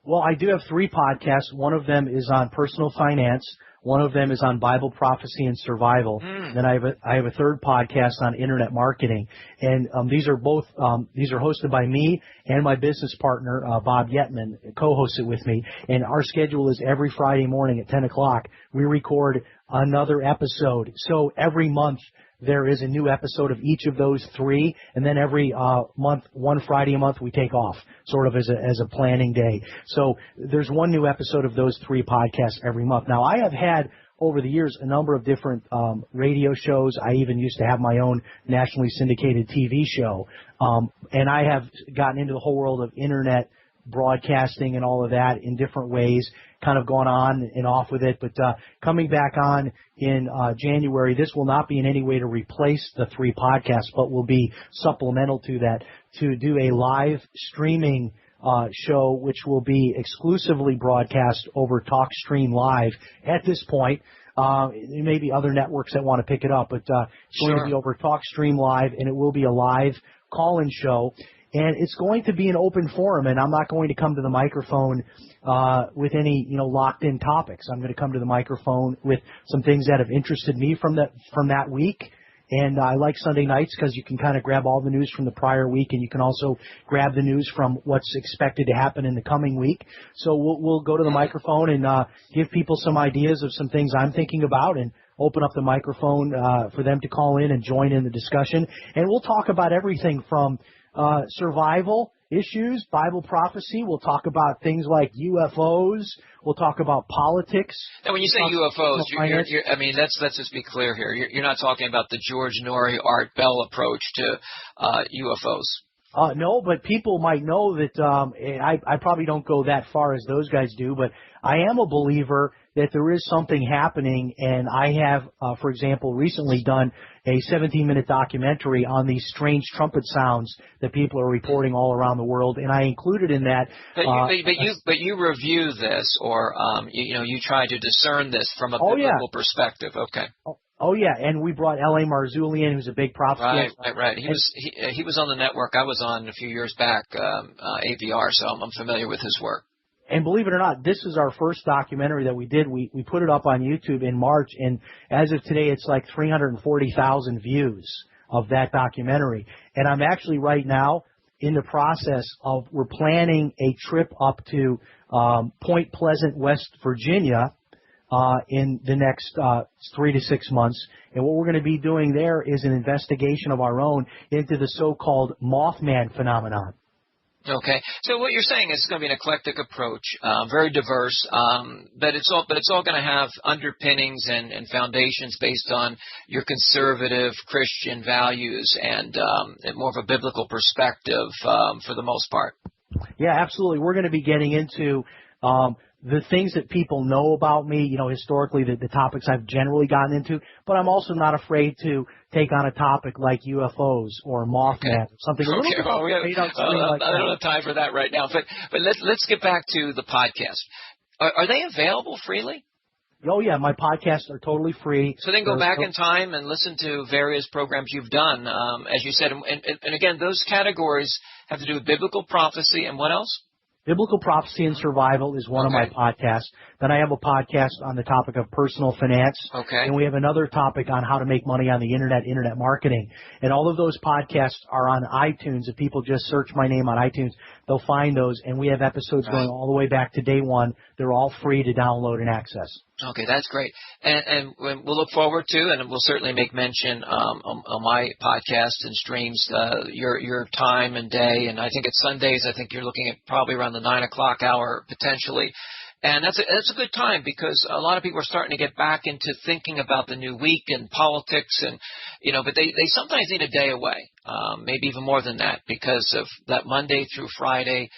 [SPEAKER 2] Well, I do have 3 podcasts. One of them is on personal finance. One of them is on Bible prophecy and survival. Then I have a third podcast on internet marketing. And these are hosted by me and my business partner, Bob Yetman, co-hosts it with me. And our schedule is every Friday morning at 10 o'clock. We record another episode. So every month there is a new episode of each of those 3, and then every month, one Friday a month, we take off, sort of as a planning day. So there's one new episode of those 3 podcasts every month. Now, I have had over the years a number of different radio shows. I even used to have my own nationally syndicated TV show, and I have gotten into the whole world of internet broadcasting and all of that in different ways, kind of gone on and off with it. But coming back on in January, this will not be in any way to replace the 3 podcasts, but will be supplemental to that, to do a live streaming show, which will be exclusively broadcast over TalkStream Live at this point. There may be other networks that want to pick it up, but it's going to be over TalkStream Live, and it will be a live call-in show. And it's going to be an open forum, and I'm not going to come to the microphone with any, locked-in topics. I'm going to come to the microphone with some things that have interested me from that week. And I like Sunday nights because you can kind of grab all the news from the prior week, and you can also grab the news from what's expected to happen in the coming week. So we'll go to the microphone and give people some ideas of some things I'm thinking about, and open up the microphone for them to call in and join in the discussion. And we'll talk about everything from survival issues, Bible prophecy. We'll talk about things like UFOs. We'll talk about politics.
[SPEAKER 1] Now, when you say UFOs, I mean, let's just be clear here. You're not talking about the George Norrie, Art Bell approach to UFOs.
[SPEAKER 2] No, but people might know that I probably don't go that far as those guys do, but I am a believer that there is something happening, and I have, for example, recently done a 17-minute documentary on these strange trumpet sounds that people are reporting all around the world, and I included in that.
[SPEAKER 1] But you review this, or you try to discern this from a biblical perspective. Okay.
[SPEAKER 2] Oh yeah, and we brought L.A. Marzullian, who's a big prophecy.
[SPEAKER 1] Right. He was on the network I was on a few years back, AVR, so I'm familiar with his work.
[SPEAKER 2] And believe it or not, this is our first documentary that we did. We put it up on YouTube in March, and as of today, it's like 340,000 views of that documentary. And I'm actually right now in the process of, we're planning a trip up to Point Pleasant, West Virginia, in the next 3 to 6 months. And what we're going to be doing there is an investigation of our own into the so-called Mothman phenomenon.
[SPEAKER 1] Okay, so what you're saying is it's going to be an eclectic approach, very diverse, but it's all going to have underpinnings and foundations based on your conservative Christian values and more of a biblical perspective for the most part.
[SPEAKER 2] Yeah, absolutely. We're going to be getting into the things that people know about me, historically, the topics I've generally gotten into, but I'm also not afraid to take on a topic like UFOs or Mothman, something a little bit
[SPEAKER 1] I don't have time for that right now, but let's get back to the podcast. Are they available freely?
[SPEAKER 2] Oh, yeah, my podcasts are totally free.
[SPEAKER 1] So then go back in time and listen to various programs you've done, as you said, and again, those categories have to do with biblical prophecy and what else?
[SPEAKER 2] Biblical Prophecy and Survival is one of my podcasts. Then I have a podcast on the topic of personal finance.
[SPEAKER 1] Okay.
[SPEAKER 2] And we have another topic on how to make money on the internet marketing. And all of those podcasts are on iTunes. If people just search my name on iTunes, they'll find those. And we have episodes going all the way back to day one. They're all free to download and access.
[SPEAKER 1] Okay, that's great. And we'll look forward to, and we'll certainly make mention on my podcast and streams, your time and day. And I think it's Sundays. I think you're looking at probably around the 9 o'clock hour potentially. And that's a good time because a lot of people are starting to get back into thinking about the new week and politics and, but they sometimes need a day away, maybe even more than that because of that Monday through Friday,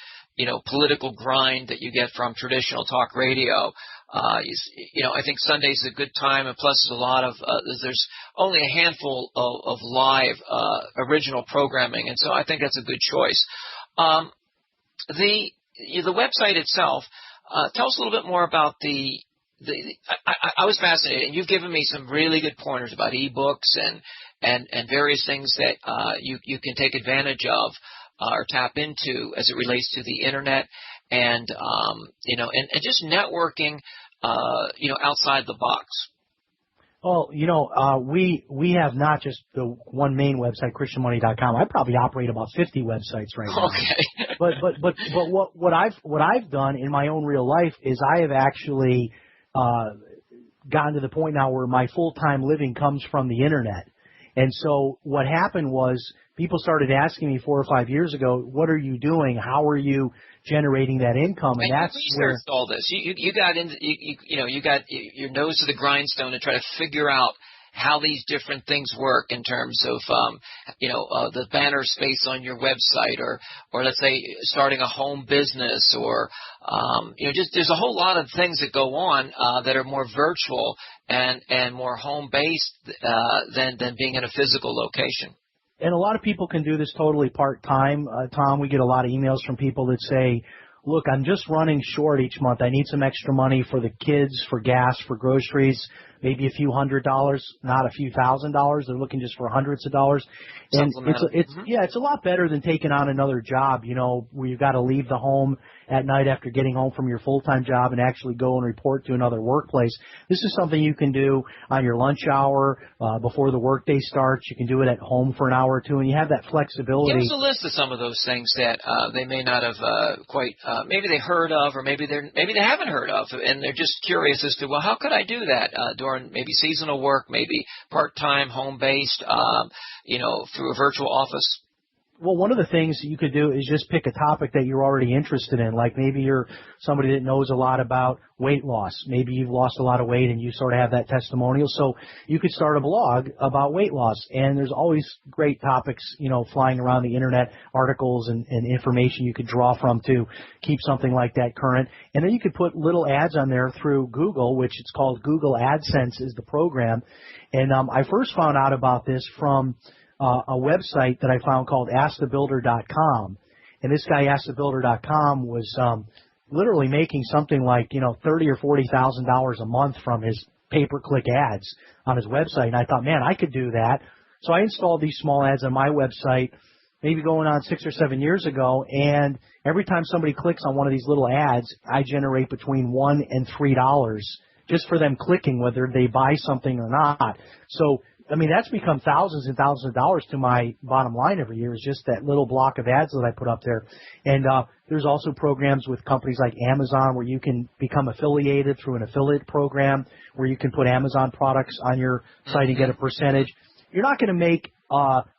[SPEAKER 1] political grind that you get from traditional talk radio. I think Sunday's a good time, and plus there's a lot of there's only a handful of live original programming, and so I think that's a good choice. The website itself. Tell us a little bit more about I was fascinated, and you've given me some really good pointers about ebooks and various things that you can take advantage of or tap into as it relates to the internet and just networking outside the box.
[SPEAKER 2] Well, we have not just the one main website, ChristianMoney.com. I probably operate about 50 websites right now.
[SPEAKER 1] Okay.
[SPEAKER 2] But what I've done in my own real life is I have actually gotten to the point now where my full-time living comes from the internet. And so what happened was people started asking me 4 or 5 years ago, what are you doing? How are you generating that income? And that's
[SPEAKER 1] where all this. You got into you got your nose to the grindstone to try to figure out how these different things work in terms of the banner space on your website or let's say starting a home business or just there's a whole lot of things that go on that are more virtual and more home based than being in a physical location.
[SPEAKER 2] And a lot of people can do this totally part-time. Tom, we get a lot of emails from people that say, look, I'm just running short each month. I need some extra money for the kids, for gas, for groceries, maybe a few $100, not a few $1,000s. They're looking just for hundreds of dollars. And it's a lot better than taking on another job, where you've got to leave the home at night after getting home from your full-time job and actually go and report to another workplace. This is something you can do on your lunch hour, before the workday starts. You can do it at home for an hour or two, and you have that flexibility.
[SPEAKER 1] Give us a list of some of those things that they may not have maybe they heard of, or maybe they haven't heard of, and they're just curious as to, well, how could I do that during maybe seasonal work, maybe part-time, home-based, through a virtual office?
[SPEAKER 2] Well, one of the things that you could do is just pick a topic that you're already interested in. Like maybe you're somebody that knows a lot about weight loss. Maybe you've lost a lot of weight and you sort of have that testimonial. So you could start a blog about weight loss. And there's always great topics, flying around the internet, articles and information you could draw from to keep something like that current. And then you could put little ads on there through Google, which it's called Google AdSense is the program. And I first found out about this from a website that I found called AskTheBuilder.com. And this guy, AskTheBuilder.com, was literally making something like, $30,000 or $40,000 a month from his pay-per-click ads on his website. And I thought, man, I could do that. So I installed these small ads on my website, maybe going on 6 or 7 years ago. And every time somebody clicks on one of these little ads, I generate between $1 and $3 just for them clicking, whether they buy something or not. So that's become thousands and thousands of dollars to my bottom line every year is just that little block of ads that I put up there. And there's also programs with companies like Amazon where you can become affiliated through an affiliate program where you can put Amazon products on your site and get a percentage. You're not going to make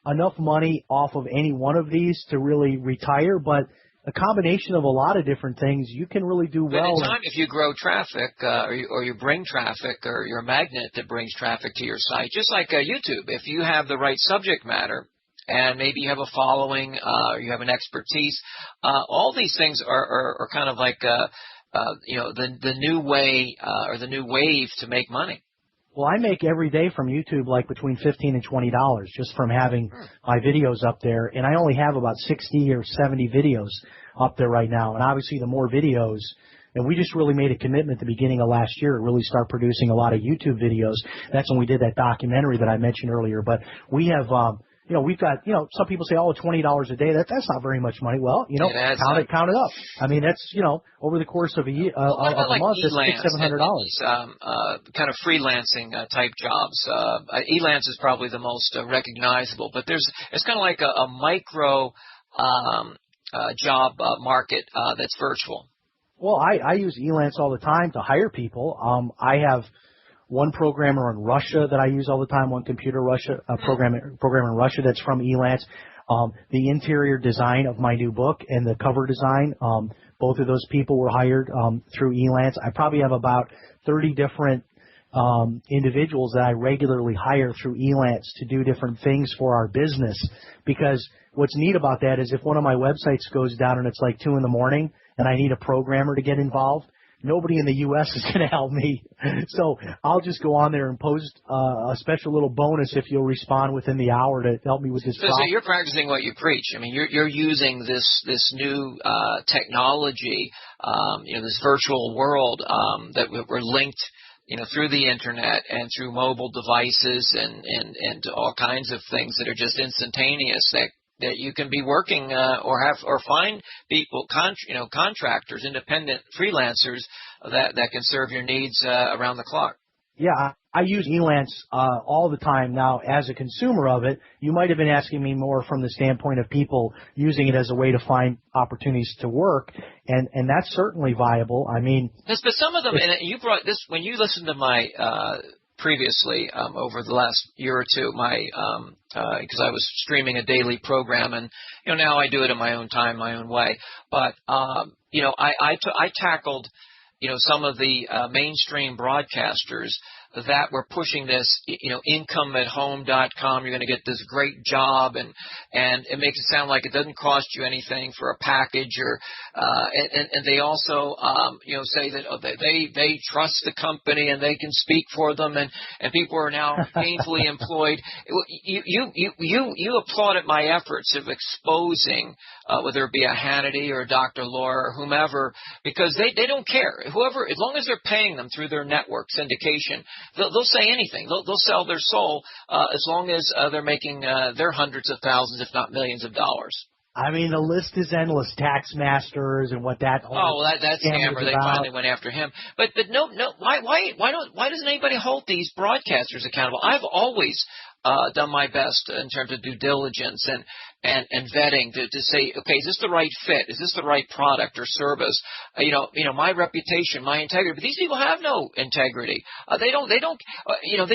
[SPEAKER 2] enough money off of any one of these to really retire, but a combination of a lot of different things, you can really do well.
[SPEAKER 1] But in time, if you grow traffic or you bring traffic or you're a magnet that brings traffic to your site, just like YouTube, if you have the right subject matter and maybe you have a following or you have an expertise, all these things are kind of like the new way or the new wave to make money.
[SPEAKER 2] Well, I make every day from YouTube like between $15 and $20 just from having my videos up there, and I only have about 60 or 70 videos up there right now. And obviously, the more videos, and we just really made a commitment at the beginning of last year to really start producing a lot of YouTube videos. That's when we did that documentary that I mentioned earlier. But we have, we've got, some people say, oh, $20 a day. That's not very much money. Well, count it up. That's, over the course of a year, of a month, that's $600-$700.
[SPEAKER 1] Kind of freelancing type jobs. Elance is probably the most recognizable, but it's kind of like a micro job market that's virtual.
[SPEAKER 2] Well, I use Elance all the time to hire people. I have one programmer in Russia that I use all the time, one programmer in Russia that's from Elance. The interior design of my new book and the cover design, both of those people were hired through Elance. I probably have about 30 different individuals that I regularly hire through Elance to do different things for our business. Because what's neat about that is if one of my websites goes down and it's like 2 a.m. and I need a programmer to get involved, nobody in the U.S. is going to help me. So I'll just go on there and post a special little bonus if you'll respond within the hour to help me with this problem.
[SPEAKER 1] So you're practicing what you preach. I mean, you're using this new technology, this virtual world that we're linked, through the internet and through mobile devices and all kinds of things that are just instantaneous that you can be working or find people, contractors, independent freelancers that can serve your needs around the clock.
[SPEAKER 2] Yeah, I use Elance all the time now as a consumer of it. You might have been asking me more from the standpoint of people using it as a way to find opportunities to work, and that's certainly viable. I mean,
[SPEAKER 1] yes, but some of them, and you brought this when you listened to my previously over the last year or two, because I was streaming a daily program, and now I do it in my own time, my own way. But I tackled some of the mainstream broadcasters that were pushing this, incomeathome.com. You're going to get this great job, and it makes it sound like it doesn't cost you anything for a package, or and they also say that they trust the company and they can speak for them, and people are now gainfully employed. You applauded my efforts of exposing whether it be a Hannity or a Dr. Laura or whomever, because they don't care. Whoever, as long as they're paying them through their network syndication, they'll say anything. They'll sell their soul as long as they're making their hundreds of thousands, if not millions of dollars.
[SPEAKER 2] I mean, the list is endless. Tax Masters and what that.
[SPEAKER 1] That's Hammer. They finally went after him. But no. Why doesn't anybody hold these broadcasters accountable? I've always done my best in terms of due diligence and vetting to say, okay, is this the right fit? Is this the right product or service? My reputation, my integrity. But these people have no integrity. They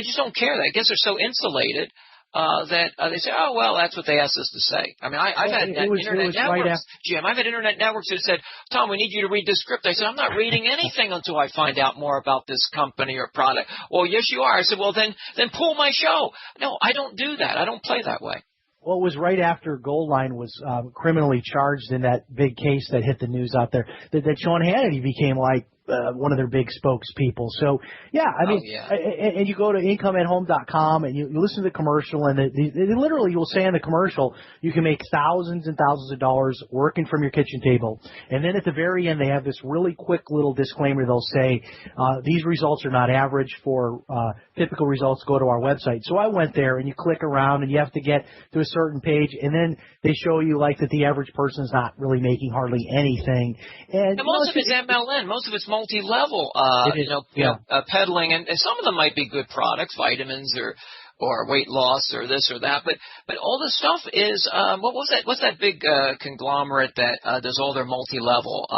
[SPEAKER 1] just don't care. I guess they're so insulated that they say, oh, well, that's what they asked us to say. I mean, I've had internet networks, Jim. I've had internet networks that said, Tom, we need you to read this script. I said, I'm not reading anything until I find out more about this company or product. Well, yes, you are. I said, well, then pull my show. No, I don't do that. I don't play that way.
[SPEAKER 2] Well, it was right after Goldline was criminally charged in that big case that hit the news out there that Sean Hannity became like one of their big spokespeople. So, yeah, I mean, and you go to incomeathome.com and you listen to the commercial, and they literally will say in the commercial, you can make thousands and thousands of dollars working from your kitchen table. And then at the very end, they have this really quick little disclaimer. They'll say, these results are not average. For typical results, go to our website. So I went there, and you click around, and you have to get to a certain page, and then they show you like that the average person's not really making hardly anything. And
[SPEAKER 1] most of it's MLN. Most of it's multi-level, peddling, and some of them might be good products, vitamins or weight loss or this or that, but all the stuff is what's that big conglomerate that does all their multi-level?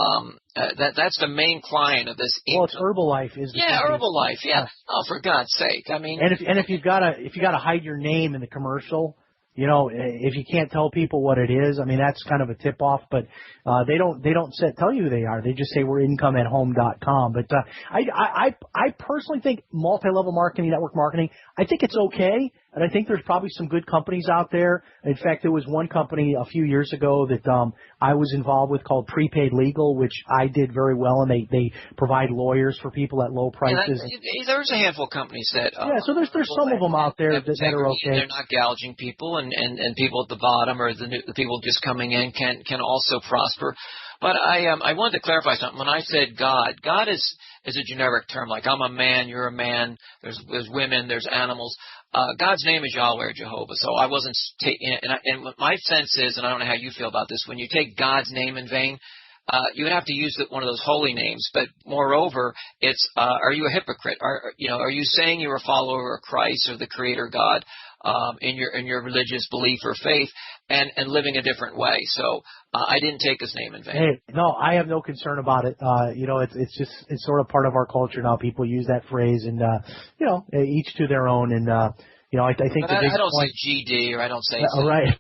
[SPEAKER 1] That's the main client of this.
[SPEAKER 2] Well, it's Herbalife, is the company.
[SPEAKER 1] Herbalife, yeah. Oh, for God's sake! I mean,
[SPEAKER 2] and if you gotta hide your name in the commercial. You know, if you can't tell people what it is, I mean, that's kind of a tip-off, but they don't tell you who they are. They just say we're incomeathome.com. But I personally think multi-level marketing, network marketing, I think it's okay, and I think there's probably some good companies out there. In fact, there was one company a few years ago that I was involved with called Prepaid Legal, which I did very well, and they provide lawyers for people at low prices.
[SPEAKER 1] There's a handful of companies that
[SPEAKER 2] so there's some of them out there that are okay.
[SPEAKER 1] They're not gouging people, and people at the bottom or the people just coming in can also prosper. But I wanted to clarify something. When I said God is a generic term. Like I'm a man, you're a man. There's women, there's animals. God's name is Yahweh or Jehovah. So I wasn't taking it. And my sense is, and I don't know how you feel about this, when you take God's name in vain, you would have to use one of those holy names. But moreover, it's are you a hypocrite? Are you saying you're a follower of Christ or the Creator God in your religious belief or faith and living a different way? So I didn't take his name in vain.
[SPEAKER 2] Hey, no, I have no concern about it. It's sort of part of our culture now. People use that phrase, and each to their own. And I think
[SPEAKER 1] but I don't say GD or I don't say
[SPEAKER 2] right.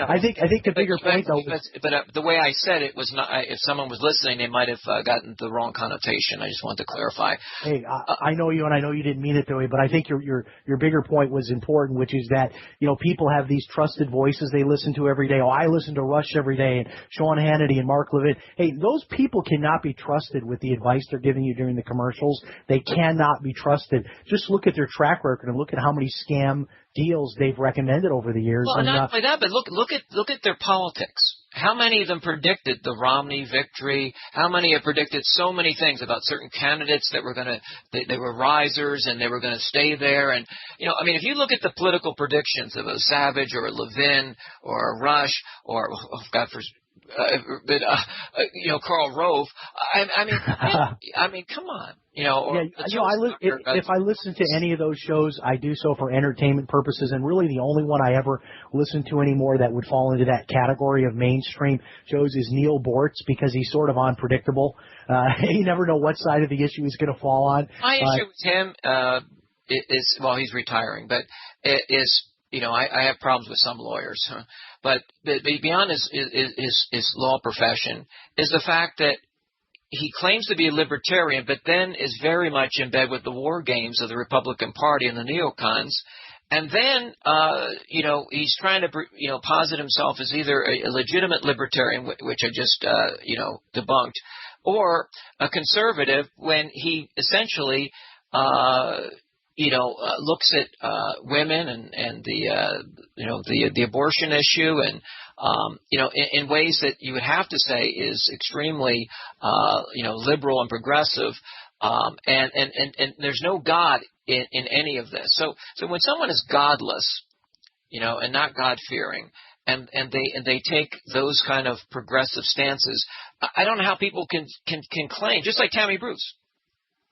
[SPEAKER 2] I think the bigger point though.
[SPEAKER 1] But the way I said it was not. If someone was listening, they might have gotten the wrong connotation. I just wanted to clarify.
[SPEAKER 2] Hey, I know you, and I know you didn't mean it that way, but I think your bigger point was important, which is that people have these trusted voices they listen to every day. Oh, I listen to Rush every day, and Sean Hannity and Mark Levin. Hey, those people cannot be trusted with the advice they're giving you during the commercials. They cannot be trusted. Just look at their track record and look at how many scam deals they've recommended over the years.
[SPEAKER 1] Well, not only that, but look at their politics. How many of them predicted the Romney victory? How many have predicted so many things about certain candidates that they were risers and they were going to stay there? And if you look at the political predictions of a Savage or a Levin or a Rush or Karl Rove. I mean, come on.
[SPEAKER 2] If I listen to any of those shows, I do so for entertainment purposes, and really the only one I ever listen to anymore that would fall into that category of mainstream shows is Neil Bortz, because he's sort of unpredictable. You never know what side of the issue he's going to fall on.
[SPEAKER 1] My issue with him is he's retiring, but it is. I have problems with some lawyers, but beyond his law profession is the fact that he claims to be a libertarian, but then is very much in bed with the war games of the Republican Party and the neocons. And then, he's trying to, posit himself as either a legitimate libertarian, which I just, debunked, or a conservative when he essentially, looks at women and the abortion issue and in ways that you would have to say is extremely liberal and progressive, and there's no God in any of this. So when someone is godless, and not God-fearing, and they take those kind of progressive stances, I don't know how people can claim, just like Tammy Bruce.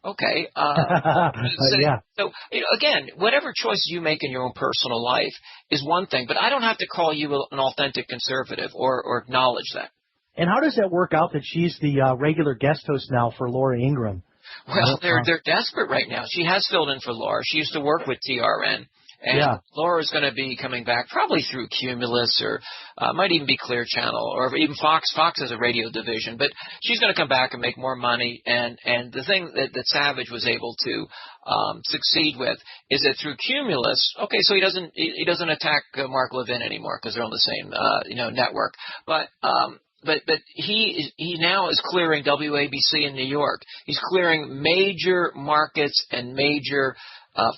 [SPEAKER 1] Okay.
[SPEAKER 2] Yeah.
[SPEAKER 1] So, again, whatever choices you make in your own personal life is one thing, but I don't have to call you an authentic conservative or acknowledge that.
[SPEAKER 2] And how does that work out that she's the regular guest host now for Laura Ingraham?
[SPEAKER 1] Well, they're desperate right now. She has filled in for Laura. She used to work with TRN, And Laura's going to be coming back probably through Cumulus or might even be Clear Channel or even Fox. Fox has a radio division, but she's going to come back and make more money. And the thing that Savage was able to succeed with is that through Cumulus, okay, so he doesn't attack Mark Levin anymore because they're on the same network, but he now is clearing WABC in New York. He's clearing major markets and major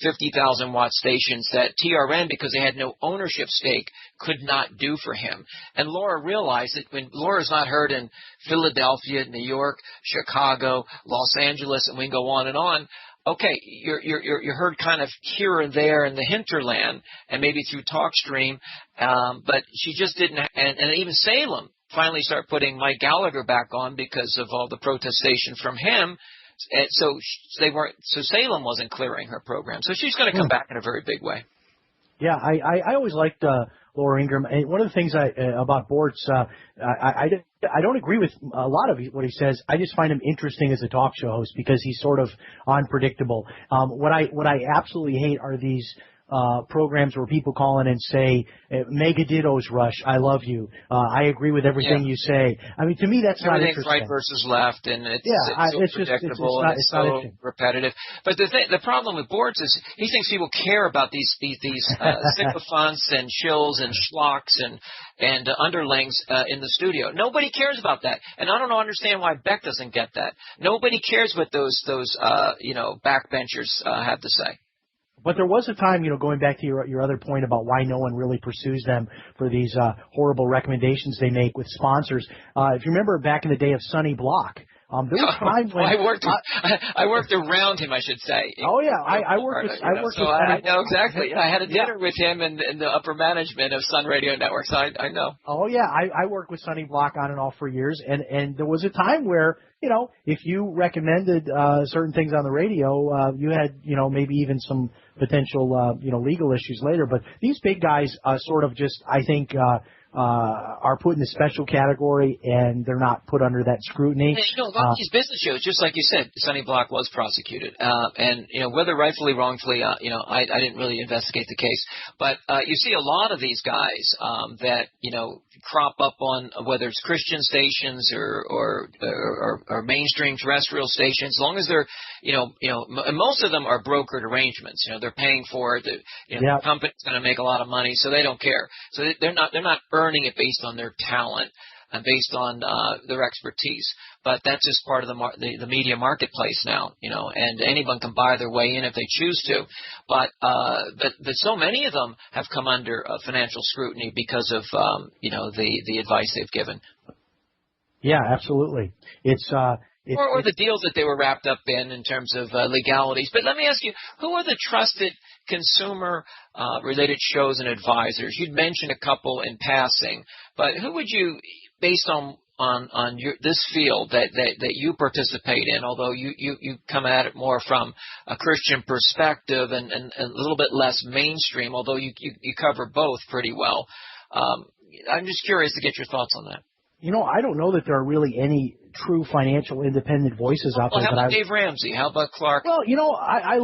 [SPEAKER 1] 50,000 watt stations that TRN, because they had no ownership stake, could not do for him. And Laura realized that when Laura's not heard in Philadelphia, New York, Chicago, Los Angeles, and we can go on and on. Okay, you're heard kind of here and there in the hinterland, and maybe through TalkStream, but she just didn't. And even Salem finally started putting Mike Gallagher back on because of all the protestation from him. And so Salem wasn't clearing her program. So she's going to come back in a very big way.
[SPEAKER 2] Yeah, I always liked Laura Ingraham. And one of the things about Bortz, I don't agree with a lot of what he says. I just find him interesting as a talk show host because he's sort of unpredictable. What I absolutely hate are these programs where people call in and say, "Mega dittos, Rush. I love you. I agree with everything you say." I mean, to me, that's not interesting.
[SPEAKER 1] Everything's right versus left, and it's so predictable and it's so repetitive. But the problem with Bortz is he thinks people care about these sycophants and shills and schlocks and underlings in the studio. Nobody cares about that, and I don't understand why Beck doesn't get that. Nobody cares what those backbenchers have to say.
[SPEAKER 2] But there was a time, going back to your other point about why no one really pursues them for these horrible recommendations they make with sponsors. If you remember back in the day of Sonny Block, there was a time when
[SPEAKER 1] I worked around him, I should say.
[SPEAKER 2] Oh yeah, I worked with
[SPEAKER 1] I know exactly. I had a dinner with him in the upper management of Sun Radio Network, so I know.
[SPEAKER 2] Oh yeah, I worked with Sonny Block on and off for years, and there was a time where if you recommended certain things on the radio, you had maybe even some potential legal issues later. But these big guys sort of just, I think, are put in a special category, and they're not put under that scrutiny.
[SPEAKER 1] About these business shows, just like you said, Sonny Block was prosecuted, and whether rightfully, wrongfully, I didn't really investigate the case, but you see a lot of these guys that crop up on whether it's Christian stations or mainstream terrestrial stations, as long as they're and most of them are brokered arrangements. They're paying for it. The company's going to make a lot of money, so they don't care. So they're not earning it based on their talent and based on their expertise. But that's just part of the media marketplace now, and anyone can buy their way in if they choose to. But so many of them have come under financial scrutiny because of the advice they've given.
[SPEAKER 2] Yeah, absolutely.
[SPEAKER 1] Or the deals that they were wrapped up in terms of legalities. But let me ask you, who are the trusted consumer-related shows and advisors? You'd mentioned a couple in passing, but who would you, based on this field that you participate in, although you come at it more from a Christian perspective and a little bit less mainstream, although you cover both pretty well. I'm just curious to get your thoughts on that.
[SPEAKER 2] I don't know that there are really any true financial independent voices out there.
[SPEAKER 1] How about Dave Ramsey? How about Clark?
[SPEAKER 2] Well, I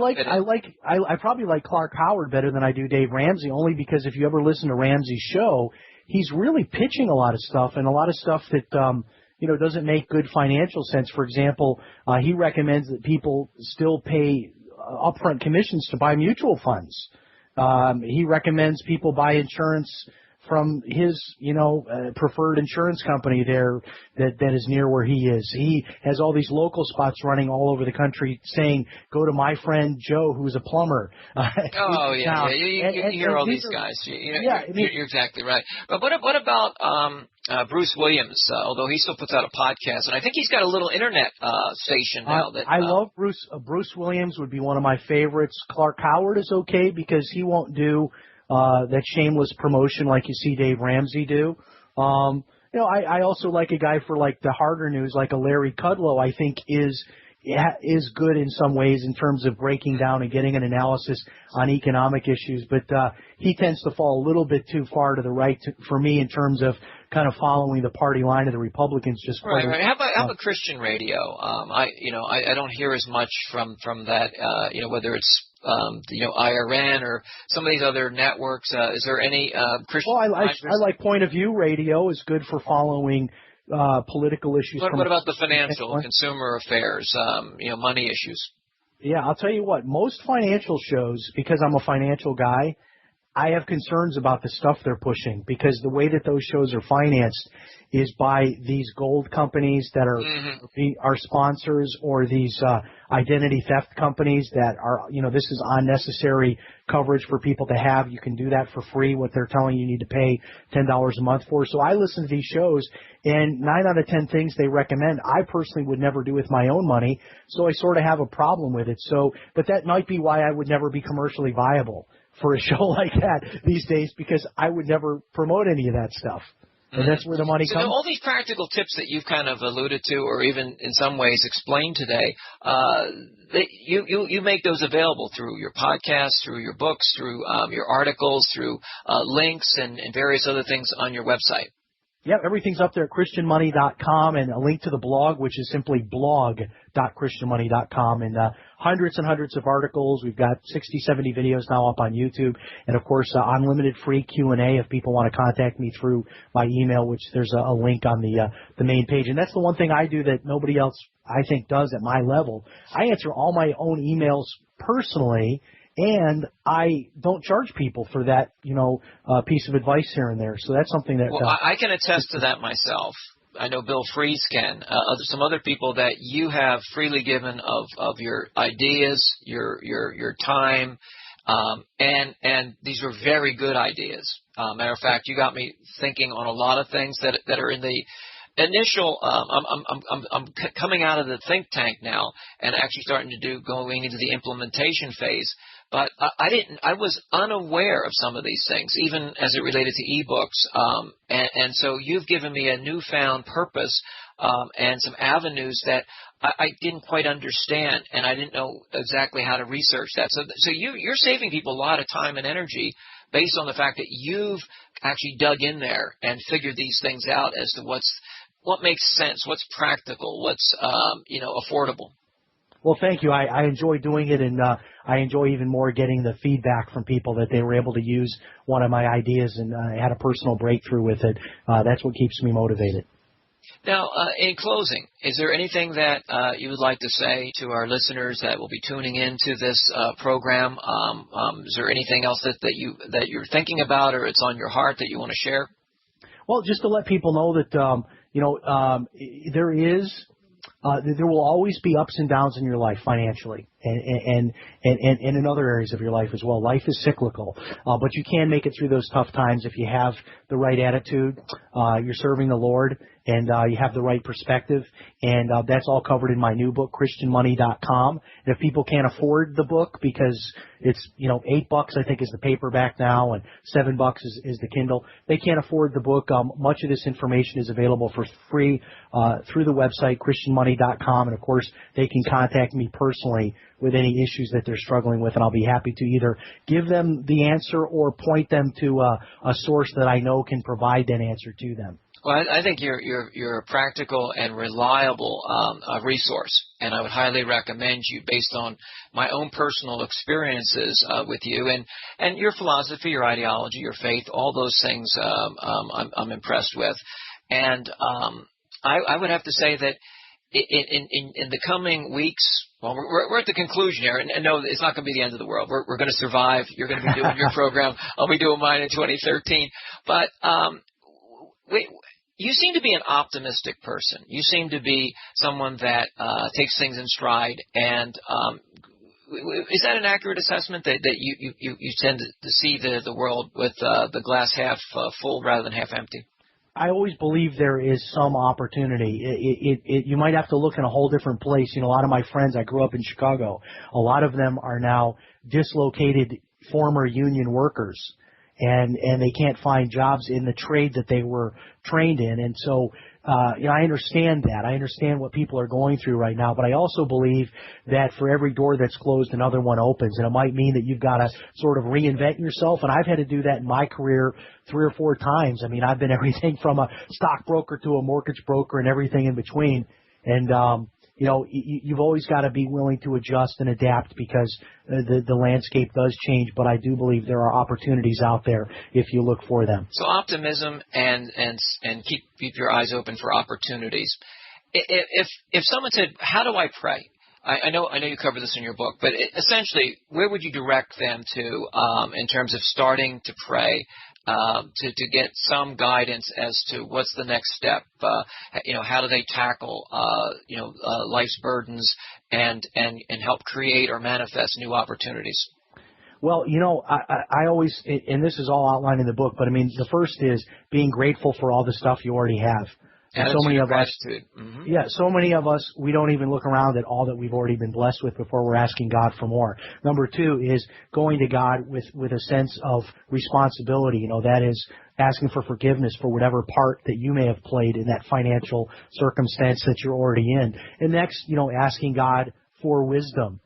[SPEAKER 2] probably like Clark Howard better than I do Dave Ramsey, only because if you ever listen to Ramsey's show, he's really pitching a lot of stuff, and a lot of stuff that doesn't make good financial sense. For example, he recommends that people still pay upfront commissions to buy mutual funds. He recommends people buy insurance from his, preferred insurance company there that is near where he is. He has all these local spots running all over the country saying, "Go to my friend Joe, who's a plumber."
[SPEAKER 1] You hear all these guys. You're exactly right. But what about Bruce Williams? Although he still puts out a podcast, and I think he's got a little internet station now.
[SPEAKER 2] I love Bruce. Bruce Williams would be one of my favorites. Clark Howard is okay because he won't do that shameless promotion like you see Dave Ramsey do. I also like a guy for like the harder news, like a Larry Kudlow. I think is good in some ways in terms of breaking down and getting an analysis on economic issues, but he tends to fall a little bit too far to the right for me in terms of kind of following the party line of the Republicans. Just
[SPEAKER 1] right. How about Christian radio? I don't hear as much from that. Whether it's IRN or some of these other networks? Is there any Christian?
[SPEAKER 2] Well, I like Point of View Radio is good for following political issues.
[SPEAKER 1] What about the financial, consumer affairs, money issues?
[SPEAKER 2] Yeah, I'll tell you what, most financial shows, because I'm a financial guy, I have concerns about the stuff they're pushing, because the way that those shows are financed is by these gold companies that are sponsors, or these identity theft companies that are, this is unnecessary coverage for people to have. You can do that for free. What they're telling you need to pay $10 a month for. So I listen to these shows, and 9 out of 10 things they recommend, I personally would never do with my own money. So I sort of have a problem with it. So, but that might be why I would never be commercially viable for a show like that these days, because I would never promote any of that stuff. And that's where the money comes.
[SPEAKER 1] So all these practical tips that you've kind of alluded to, or even in some ways explained today, you make those available through your podcasts, through your books, through your articles, through links and various other things on your website.
[SPEAKER 2] Yep, everything's up there at ChristianMoney.com, and a link to the blog, which is simply blog.ChristianMoney.com, and hundreds and hundreds of articles. We've got 60, 70 videos now up on YouTube, and of course, unlimited free Q&A if people want to contact me through my email, which there's a link on the main page. And that's the one thing I do that nobody else, I think, does at my level. I answer all my own emails personally, and I don't charge people for that, piece of advice here and there. So that's something that...
[SPEAKER 1] Well, I can attest to that myself. I know Bill Fries can. Some other people that you have freely given of your ideas, your time, and these were very good ideas. Matter of fact, you got me thinking on a lot of things that are in the initial. I'm coming out of the think tank now and actually starting to going into the implementation phase. But I was unaware of some of these things, even as it related to ebooks. And so you've given me a newfound purpose and some avenues that I didn't quite understand, and I didn't know exactly how to research that. So you're saving people a lot of time and energy based on the fact that you've actually dug in there and figured these things out as to what makes sense, what's practical, what's affordable.
[SPEAKER 2] Well, thank you. I enjoy doing it, and I enjoy even more getting the feedback from people that they were able to use one of my ideas and had a personal breakthrough with it. That's what keeps me motivated.
[SPEAKER 1] Now, in closing, is there anything that you would like to say to our listeners that will be tuning into this program? Is there anything else that you're thinking about, or it's on your heart that you want to share?
[SPEAKER 2] Well, just to let people know that there will always be ups and downs in your life financially, and in other areas of your life as well. Life is cyclical, but you can make it through those tough times if you have the right attitude, you're serving the Lord, and you have the right perspective. And that's all covered in my new book, ChristianMoney.com. And if people can't afford the book because it's $8 I think is the paperback now, and $7 is the Kindle, they can't afford the book. Much of this information is available for free through the website ChristianMoney.com, and of course they can contact me personally with any issues that they're struggling with, and I'll be happy to either give them the answer or point them to a source that I know can provide that answer to them.
[SPEAKER 1] Well, I think you're a practical and reliable resource, and I would highly recommend you based on my own personal experiences with you and your philosophy, your ideology, your faith, all those things I'm impressed with. And I would have to say that in the coming weeks, well, we're at the conclusion here, and no, it's not going to be the end of the world. We're going to survive. You're going to be doing your program. I'll be doing mine in 2013. But you seem to be an optimistic person. You seem to be someone that takes things in stride. And is that an accurate assessment that you tend to see the world with the glass half full rather than half empty?
[SPEAKER 2] I always believe there is some opportunity. You might have to look in a whole different place. A lot of my friends, I grew up in Chicago. A lot of them are now dislocated former union workers, and they can't find jobs in the trade that they were trained in. And so, I understand that. I understand what people are going through right now, but I also believe that for every door that's closed, another one opens, and it might mean that you've got to sort of reinvent yourself, and I've had to do that in my career 3 or 4 times. I mean, I've been everything from a stockbroker to a mortgage broker and everything in between, and you've always got to be willing to adjust and adapt because the landscape does change. But I do believe there are opportunities out there if you look for them.
[SPEAKER 1] So optimism and keep your eyes open for opportunities. If someone said, "How do I pray?" I know you cover this in your book, but essentially, where would you direct them to in terms of starting to pray, to get some guidance as to what's the next step? How do they tackle life's burdens and help create or manifest new opportunities?
[SPEAKER 2] Well, I always, and this is all outlined in the book, but I mean, the first is being grateful for all the stuff you already have. And so many of us, so many of us, we don't even look around at all that we've already been blessed with before we're asking God for more. Number two is going to God with a sense of responsibility. That is asking for forgiveness for whatever part that you may have played in that financial circumstance that you're already in. And next, asking God for wisdom.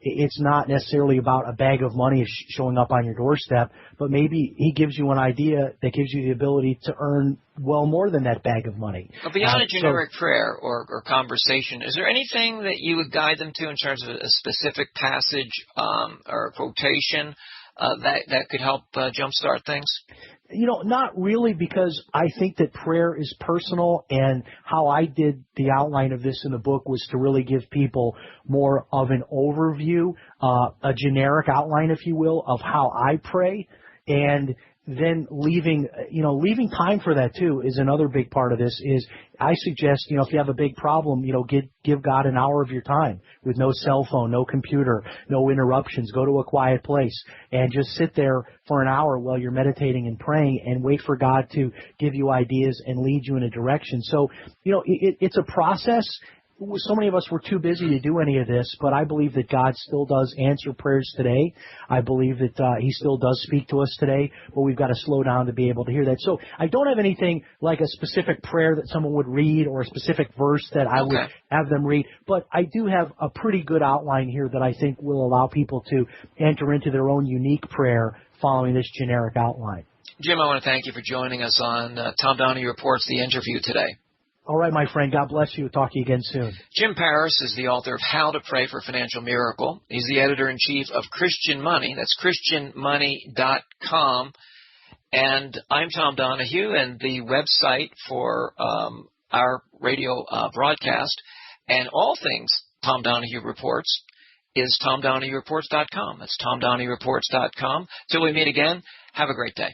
[SPEAKER 2] It's not necessarily about a bag of money showing up on your doorstep, but maybe He gives you an idea that gives you the ability to earn well more than that bag of money.
[SPEAKER 1] But beyond a generic prayer or conversation, is there anything that you would guide them to in terms of a specific passage or a quotation that could help jumpstart things?
[SPEAKER 2] Not really, because I think that prayer is personal, and how I did the outline of this in the book was to really give people more of an overview, a generic outline, if you will, of how I pray, and then leaving time for that too is another big part of this. Is I suggest, if you have a big problem, give God an hour of your time with no cell phone, no computer, no interruptions. Go to a quiet place and just sit there for an hour while you're meditating and praying, and wait for God to give you ideas and lead you in a direction. So, it's a process. So many of us were too busy to do any of this, but I believe that God still does answer prayers today. I believe that He still does speak to us today, but we've got to slow down to be able to hear that. So I don't have anything like a specific prayer that someone would read or a specific verse that I would have them read, but I do have a pretty good outline here that I think will allow people to enter into their own unique prayer following this generic outline.
[SPEAKER 1] Jim, I want to thank you for joining us on Tom Donahue Reports, the interview today.
[SPEAKER 2] All right, my friend. God bless you. Talk to you again soon.
[SPEAKER 1] Jim Paris is the author of How to Pray for Financial Miracle. He's the editor-in-chief of Christian Money. That's ChristianMoney.com. And I'm Tom Donahue, and the website for our radio broadcast and all things Tom Donahue Reports is TomDonahueReports.com. That's TomDonahueReports.com. Till we meet again, have a great day.